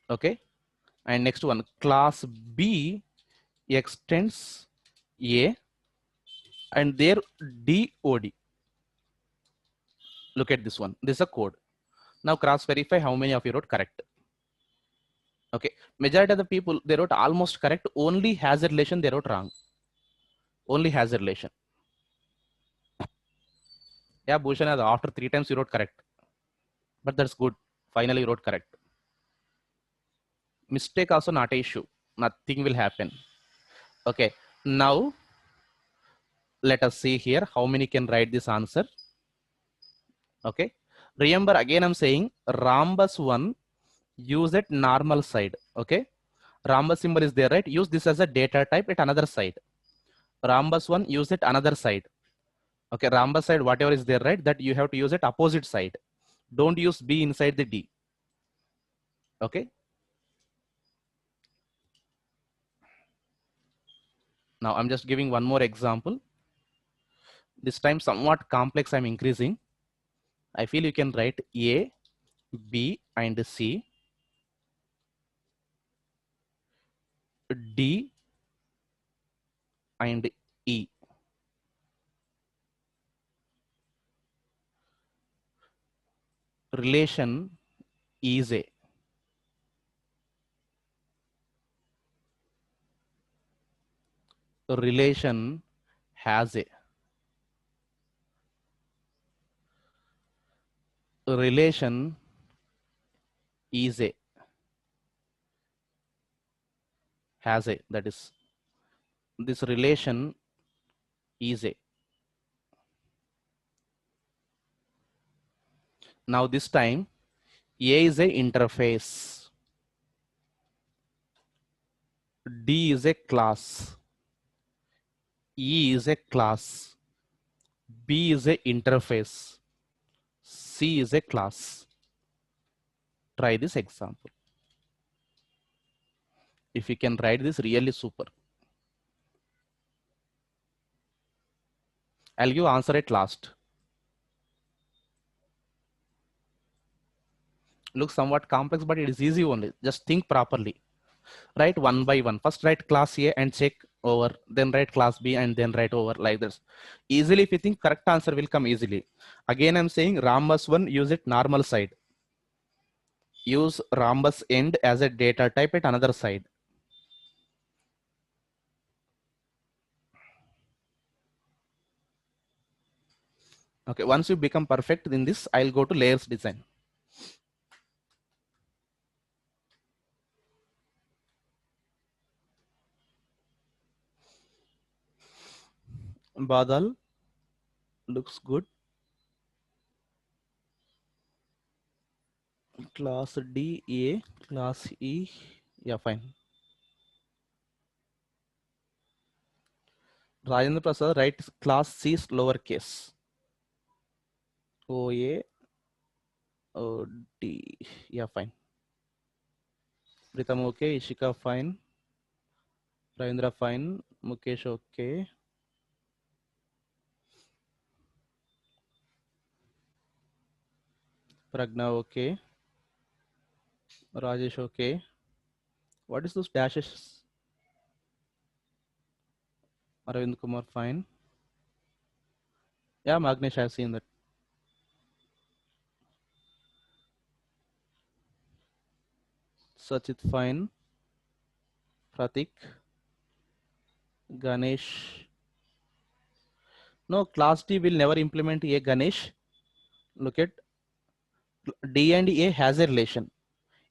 Okay. And next one, class B extends A and their DOD. Look at this one. This is a code. Now cross verify how many of you wrote correct. Okay. Majority of the people, they wrote almost correct. Only has a relation, they wrote wrong. Only has a relation. Yeah, Bhushan, after 3 times you wrote correct. But that's good. Finally, you wrote correct. Mistake also not an issue. Nothing will happen. Okay. Now, let us see here how many can write this answer. Okay. Remember, again, I'm saying rhombus one, use it normal side. Okay. Rhombus symbol is there, right? Use this as a data type at another side. Rhombus one, use it another side. Okay. Rhombus side, whatever is there, right? That you have to use it opposite side. Don't use B inside the D. Okay. Now I'm just giving one more example. This time somewhat complex I'm increasing. I feel you can write A, B and C, D and E. Relation is a. Relation has a. Relation is a. Has a. That is, this relation is a. Now this time A is a interface. D is a class. E is a class. B is a interface. C is a class. Try this example. If you can write this, really super. I'll give answer at last. Looks somewhat complex, but it is easy only. Just think properly. Write one by one. First write class A and check over, then write class B and then write over, like this. Easily, if you think, correct answer will come easily. Again, I'm saying rhombus 1, use it normal side. Use rhombus end as a data type at another side. Okay, once you become perfect in this, I'll go to layers design. Badal looks good. Class D, A, class E. Yeah, fine. Rajendra Prasad, write class C lowercase. O, A, O, D. Yeah, fine. Pritam, okay. Ishika, fine. Ravindra, fine. Mukesh, okay. Pragna, okay. Rajesh, okay. What is those dashes? Aravind Kumar, fine. Yeah, Magnesh, I've seen that. Sachit, fine. Pratik, Ganesh. No, class D will never implement A, Ganesh. Look at D and A has a relation.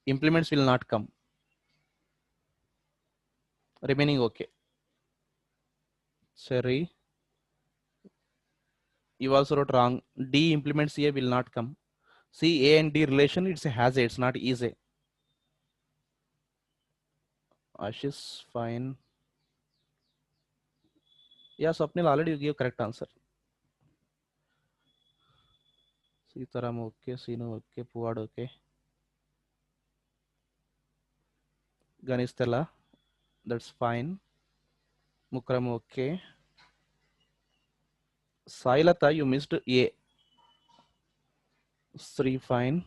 Implements will not come. Remaining okay. Sorry, you also wrote wrong. D implements A will not come. See, A and D relation, it's a has a, it's not easy. Ashish, fine. Yeah, Swapnil, already you gave correct answer. Sitaram, okay. Sinu, okay. Puad, okay. Ganistela, that's fine. Mukram, okay. Sailata, you missed A. Sri, fine.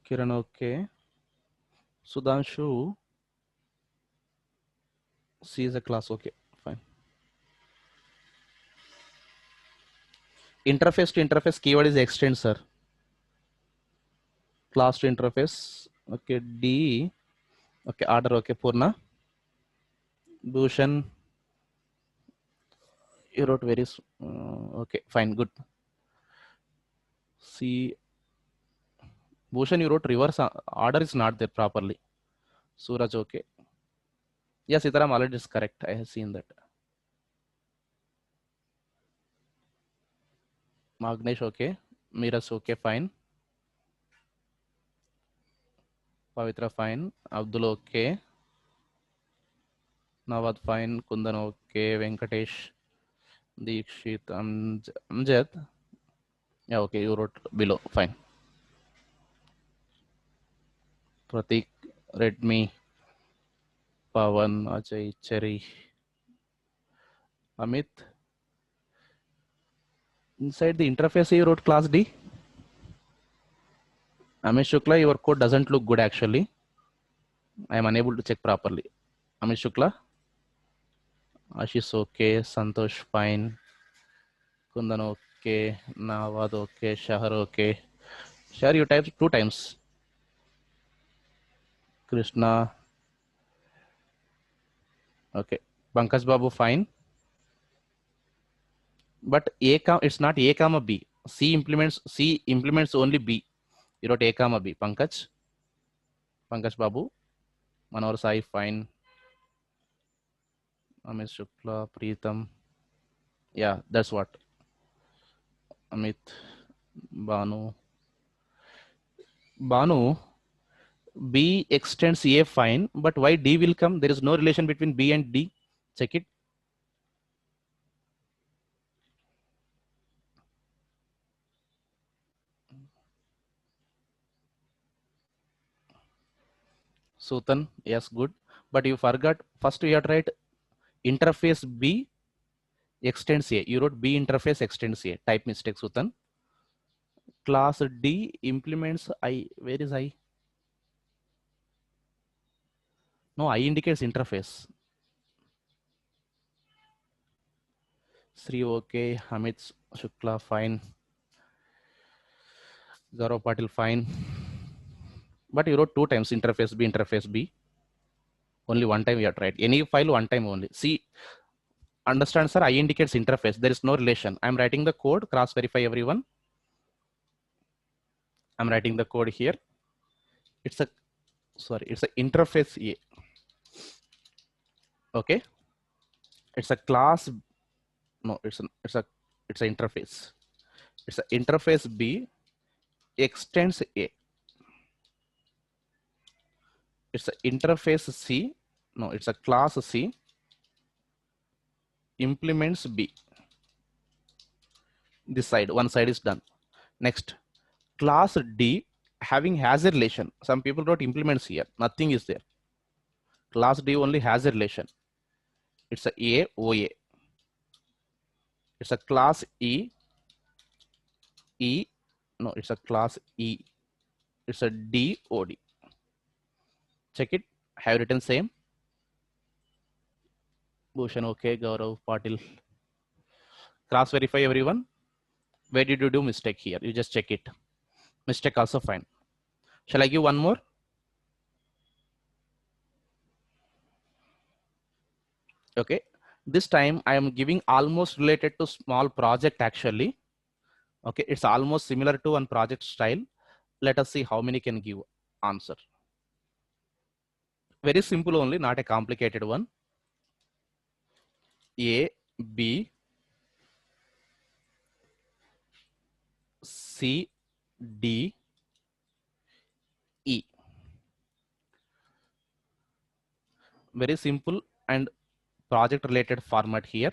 Kiran, okay. Sudhanshu, C is a class, okay. Fine. Interface to interface keyword is extend, sir. Class to interface, okay. D, okay. Order, okay. Purna, Bhushan, you wrote very okay, fine, good. See, Bhushan, you wrote reverse order is not there properly. Suraj, okay. Yes, Sitaram already is correct. I have seen that. Magnesh, okay. Miras, okay, fine. Pavitra, fine. Abdul, okay. Nawad, fine. Kundan, okay. Venkatesh, Dikshit Amjad. Yeah, okay, you wrote below. Fine. Pratik, Redmi, Pavan, Ajay, Cherry, Amit. Inside the interface, you wrote class D. Amit Shukla, your code doesn't look good actually. I am unable to check properly. Amit Shukla, Ashish okay, Santosh fine, Kundan okay, Nawad okay, Shahar okay. Shahar, you typed 2 times. Krishna, okay. Pankaj Babu fine. But it's not A comma B. C implements only B. You wrote A comma B. Pankaj Babu, Manohar Sai fine. Amit Shukla, Preetham. Yeah, that's what. Amit, Banu. Banu, B extends A fine, but why D will come? There is no relation between B and D. Check it. Sutan, yes, good. But you forgot, first you have to write interface B extends A. You wrote B interface extends A. Type mistake, Sutan. Class D implements I. Where is I? No, I indicates interface. Sri okay, Hamid Shukla fine, Gaurav Patil fine. But you wrote 2 times interface B. Only one time you have tried. Any file one time only. See, understand, sir? I indicates interface. There is no relation. I'm writing the code. Cross verify everyone. I'm writing the code here. It's a it's a interface A. Okay. It's a class. No, it's an interface. It's an interface B extends A. It's an interface C. No, it's a class C implements B. This side, one side is done. Next, class D having has a relation. Some people wrote implements here. Nothing is there. Class D only has a relation. It's a OA. It's a class E. No, it's a class E. It's a DOD. Check it. Have written same. Bhushan, okay. Gaurav Patil. Cross verify everyone. Where did you do mistake here? You just check it. Mistake also fine. Shall I give one more? Okay. This time I am giving almost related to small project actually. Okay. It's almost similar to one project style. Let us see how many can give answer. Very simple only, not a complicated one. A, B, C, D, E. Very simple and project related format here.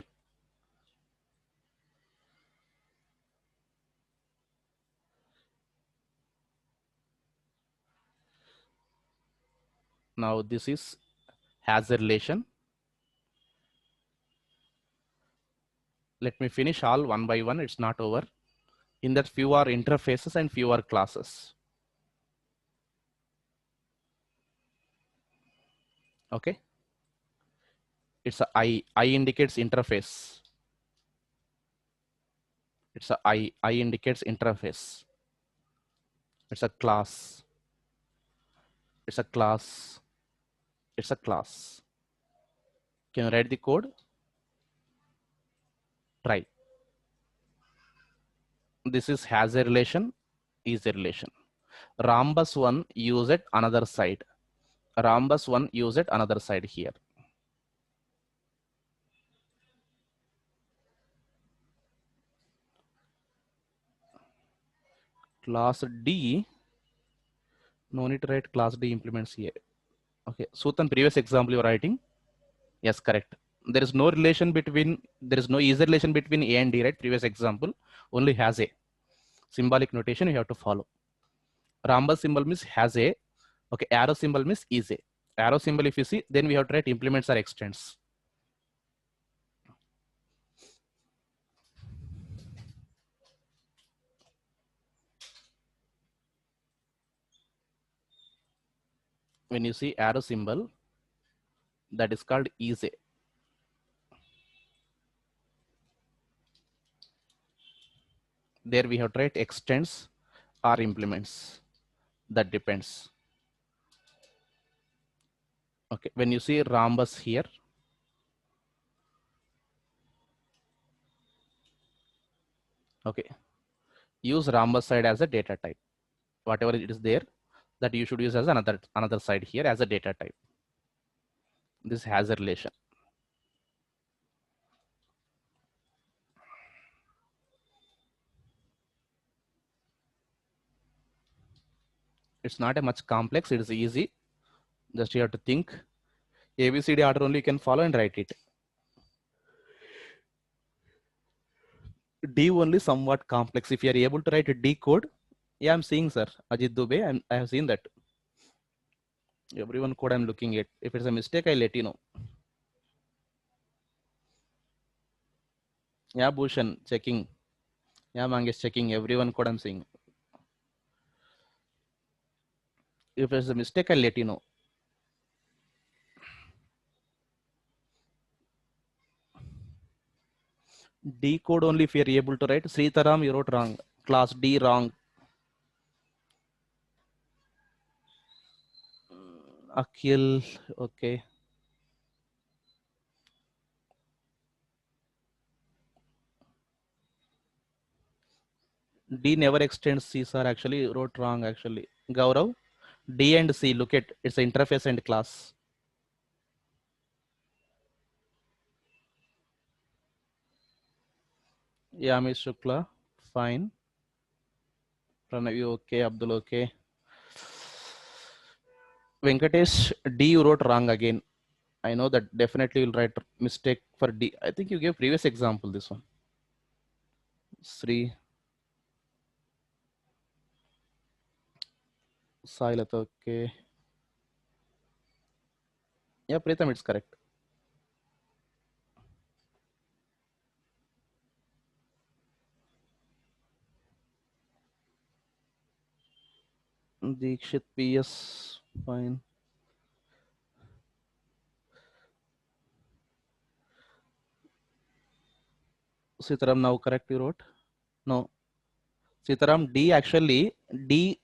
Now this is has a relation. Let me finish all one by one. It's not over. In that few are interfaces and few are classes. Okay. It's a I. I indicates interface. It's a I indicates interface. It's a class. It's a class. It's a class. Can you write the code? Try. This is has a relation, is a relation. Rhombus 1 use it another side. Rhombus 1 use it another side here. Class D, no need to write class D implements here. Okay, Sutan, previous example you're writing. Yes, correct. There is no relation between, there is no easy relation between A and D, right? Previous example only has a symbolic notation you have to follow. Rhombus symbol means has a, okay, arrow symbol means is a. Arrow symbol if you see, then we have to write implements or extends. When you see arrow symbol, that is called is a. There we have to write extends or implements. That depends. Okay, when you see rhombus here, okay, use rhombus side as a data type. Whatever it is there, that you should use as another side here as a data type. This has a relation. It's not a much complex, it is easy. Just you have to think. ABCD order only you can follow and write it. D only somewhat complex. If you are able to write a D code, yeah, I'm seeing, sir. Ajit Dubey, I have seen that. Everyone code I'm looking at. If it's a mistake, I'll let you know. Yeah, Bhushan, checking. Yeah, Mangesh, checking. Everyone code I'm seeing. If it's a mistake, I'll let you know. D code only if you're able to write. Sritaram, you wrote wrong. Class D wrong. Akhil, okay. D never extends C, sir. Actually, you wrote wrong. Actually, Gaurav, D and C. Look at it's an interface and class. Yeah, Miss Shukla, fine. Pranav, you okay? Abdul, okay. Venkatesh, D you wrote wrong again. I know that definitely you'll write mistake for D. I think you gave previous example, this one. Sri, Sailat, okay. Yeah, Pritham, it's correct. Dikshit, PS, fine. Sitaram, now correct you wrote? No. Sitaram, D actually, D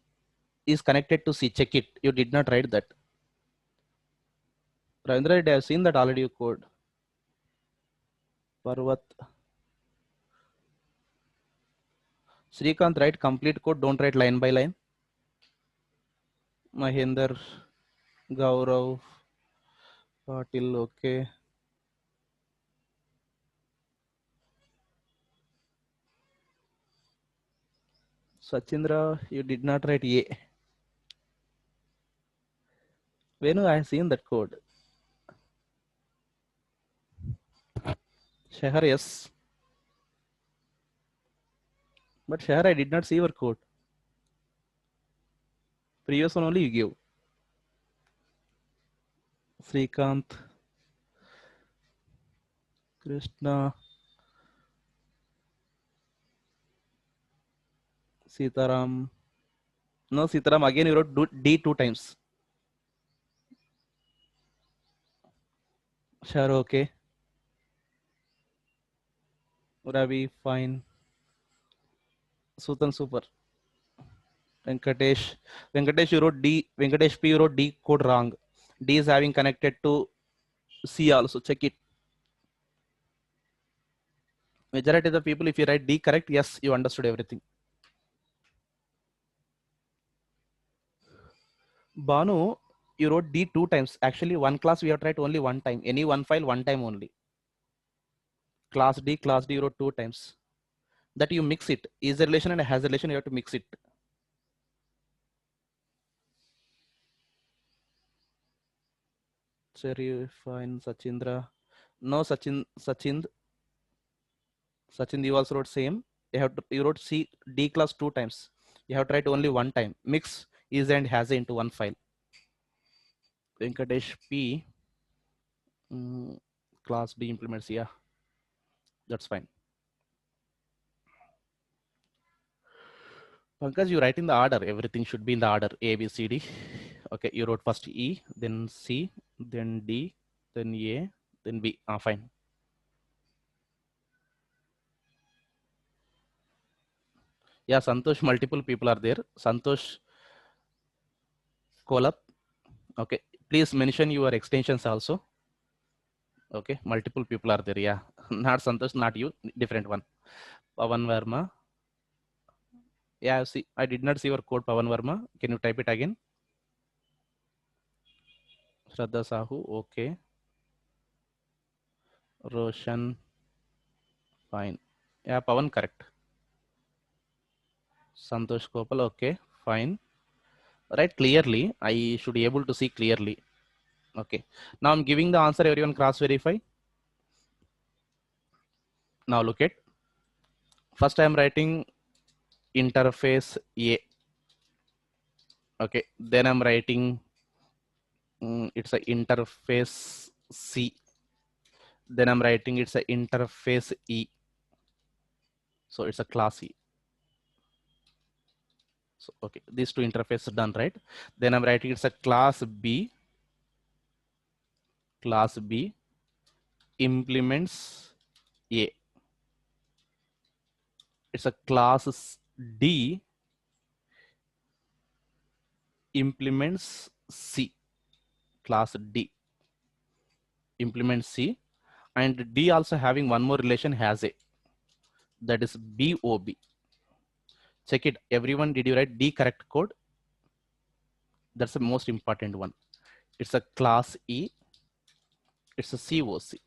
is connected to C. Check it. You did not write that. Ravindra, I have seen that already you code. Parvat. Srikanth, write complete code. Don't write line by line. Mahinder, Gaurav, Patil, okay. Sachindra, you did not write A. Venu, I have seen that code. Shahar, yes. But Shahar, I did not see your code. Previous one only you give. Srikanth, Krishna, Sitaram. No, Sitaram, again you wrote D two times. Shahar, okay. Ravi, fine. Sutan, super. Venkatesh. Venkatesh, you wrote D. Venkatesh P, you wrote D code wrong. D is having connected to C also. Check it. Majority of the people, if you write D correct, yes, you understood everything. Banu, you wrote D two times. Actually, one class we have to write only one time. Any one file, one time only. Class D, you wrote two times. That you mix it. Is a relation and has a relation, you have to mix it. Cherry, fine, Sachindra. No, Sachin, you also wrote same. You wrote C D class 2 times. You have tried only 1 time. Mix is and has into one file. Venkatesh P mm, class B implements. Yeah, that's fine. Pankaj, you write in the order. Everything should be in the order A, B, C, D. Okay, you wrote first E, then C, then D, then A, then B. Ah, fine. Yeah, Santosh, multiple people are there. Santosh Kolap. Okay, please mention your extensions also. Okay, multiple people are there. Yeah, not Santosh, not you, different one. Pavan Verma. Yeah, see, I did not see your code, Pavan Verma. Can you type it again? Shraddha Sahu. Okay. Roshan. Fine. Yeah, Pavan, correct. Santosh Gopal. Okay, fine. Right, clearly. I should be able to see clearly. Okay. Now I'm giving the answer. Everyone cross verify. Now look at. First, I'm writing interface A. Okay. Then I'm writing it's a interface C. Then I'm writing it's a interface E. So it's a class E. So okay, these two interfaces done, right? Then I'm writing it's a class B. Class B implements A. It's a class D implements C. Class D implements C, and D also having one more relation has A, that is BOB. Check it, everyone. Did you write D correct code? That's the most important one. It's a class E. It's a COC.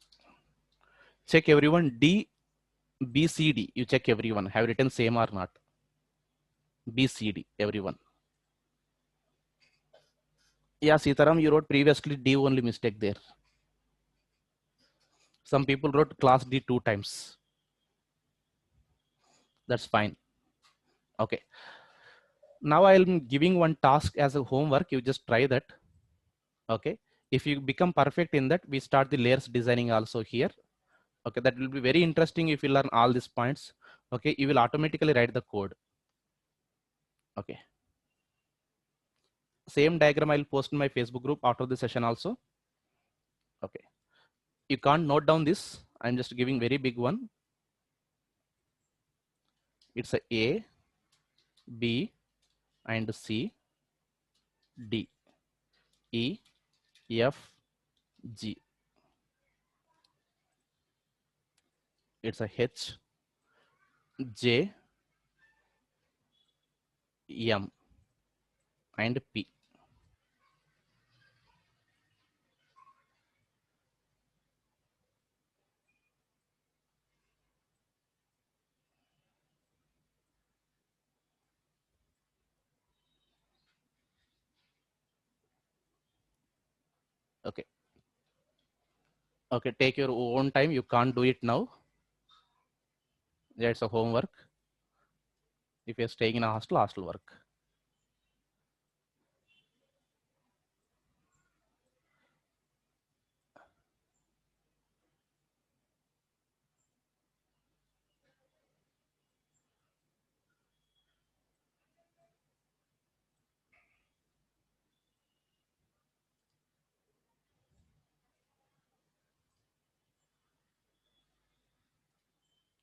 Check everyone. D BCD. You check everyone. Have written same or not? BCD. Everyone. Yeah, Sitaram, you wrote previously D only mistake there. Some people wrote class D 2 times. That's fine. Okay. Now I'm giving one task as a homework. You just try that. Okay. If you become perfect in that, we start the layers designing also here. Okay. That will be very interesting if you learn all these points. Okay. You will automatically write the code. Okay. Same diagram I'll post in my Facebook group after the session also. Okay. You can't note down this. I'm just giving very big one. It's a B, and C, D, E, F, G. It's a H, J, M, and P. Okay. Okay. Take your own time. You can't do it now. Yeah, it's a homework. If you're staying in a hostel, hostel work.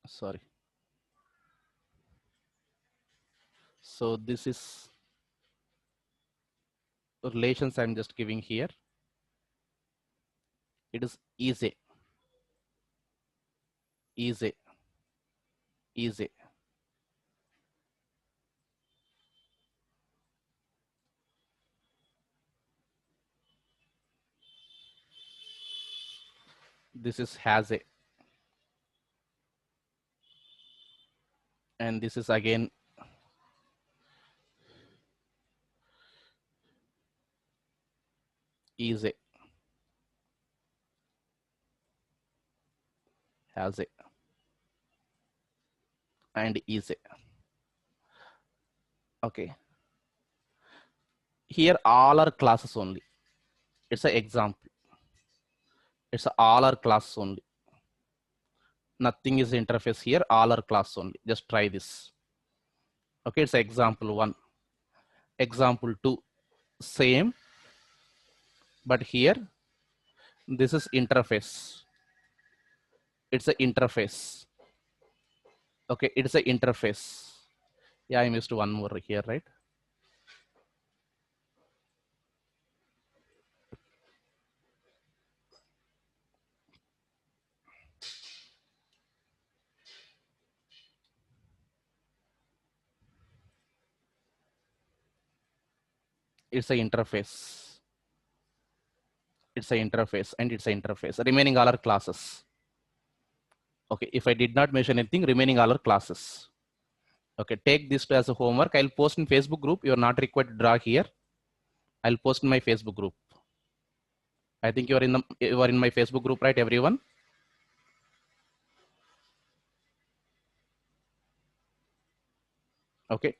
Sorry. So this is relations I'm just giving here. It is easy, easy, easy. This is has a, and this is again easy. as a and is a. Okay, here all are classes only. It's an example. It's all are classes only. Nothing is interface here. All are class only. Just try this. Okay, it's example 1. Example 2, same, but here this is interface. It's an interface. Okay, it's an interface. Yeah, I missed one more here, right? It's an interface. It's an interface and it's an interface. Remaining all are classes. Okay, if I did not mention anything, remaining all are classes. Okay, take this as a homework. I'll post in Facebook group. You're not required to draw here. I'll post in my Facebook group. I think you are in my Facebook group, right, everyone? Okay.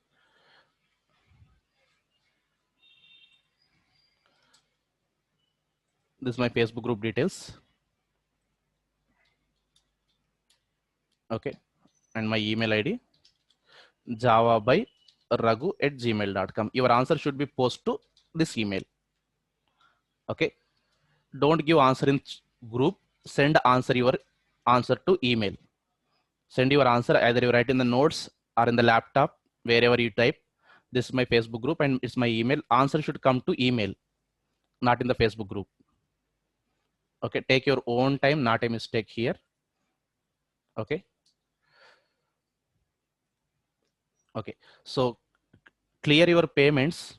This is my Facebook group details. Okay, and my email ID java by raghu@gmail.com. Your answer should be posted to this email. Okay, don't give answer in group. Send your answer to email. Send your answer either you write in the notes or in the laptop, wherever you type. This is my Facebook group and it's my email. Answer should come to email, not in the Facebook group. Okay, take your own time, not a mistake here. Okay. Okay, so clear your payments.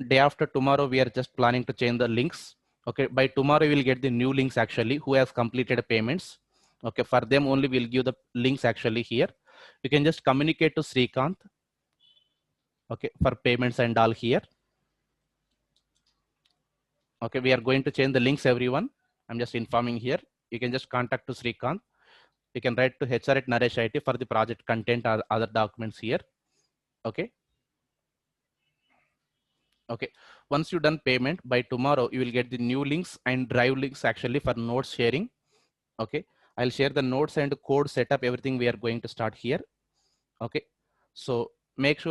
Day after tomorrow, we are just planning to change the links. Okay, by tomorrow, we will get the new links actually who has completed payments. Okay, for them only we'll give the links actually here. You can just communicate to Srikanth. Okay, for payments and all here. Okay, we are going to change the links, everyone. I'm just informing here. You can just contact to Srikanth. You can write to HR@NareshIT for the project content or other documents here. Okay. Okay, once you done payment, by tomorrow you will get the new links and drive links actually for notes sharing. Okay, I'll share the notes and code setup, everything we are going to start here. Okay, so make sure that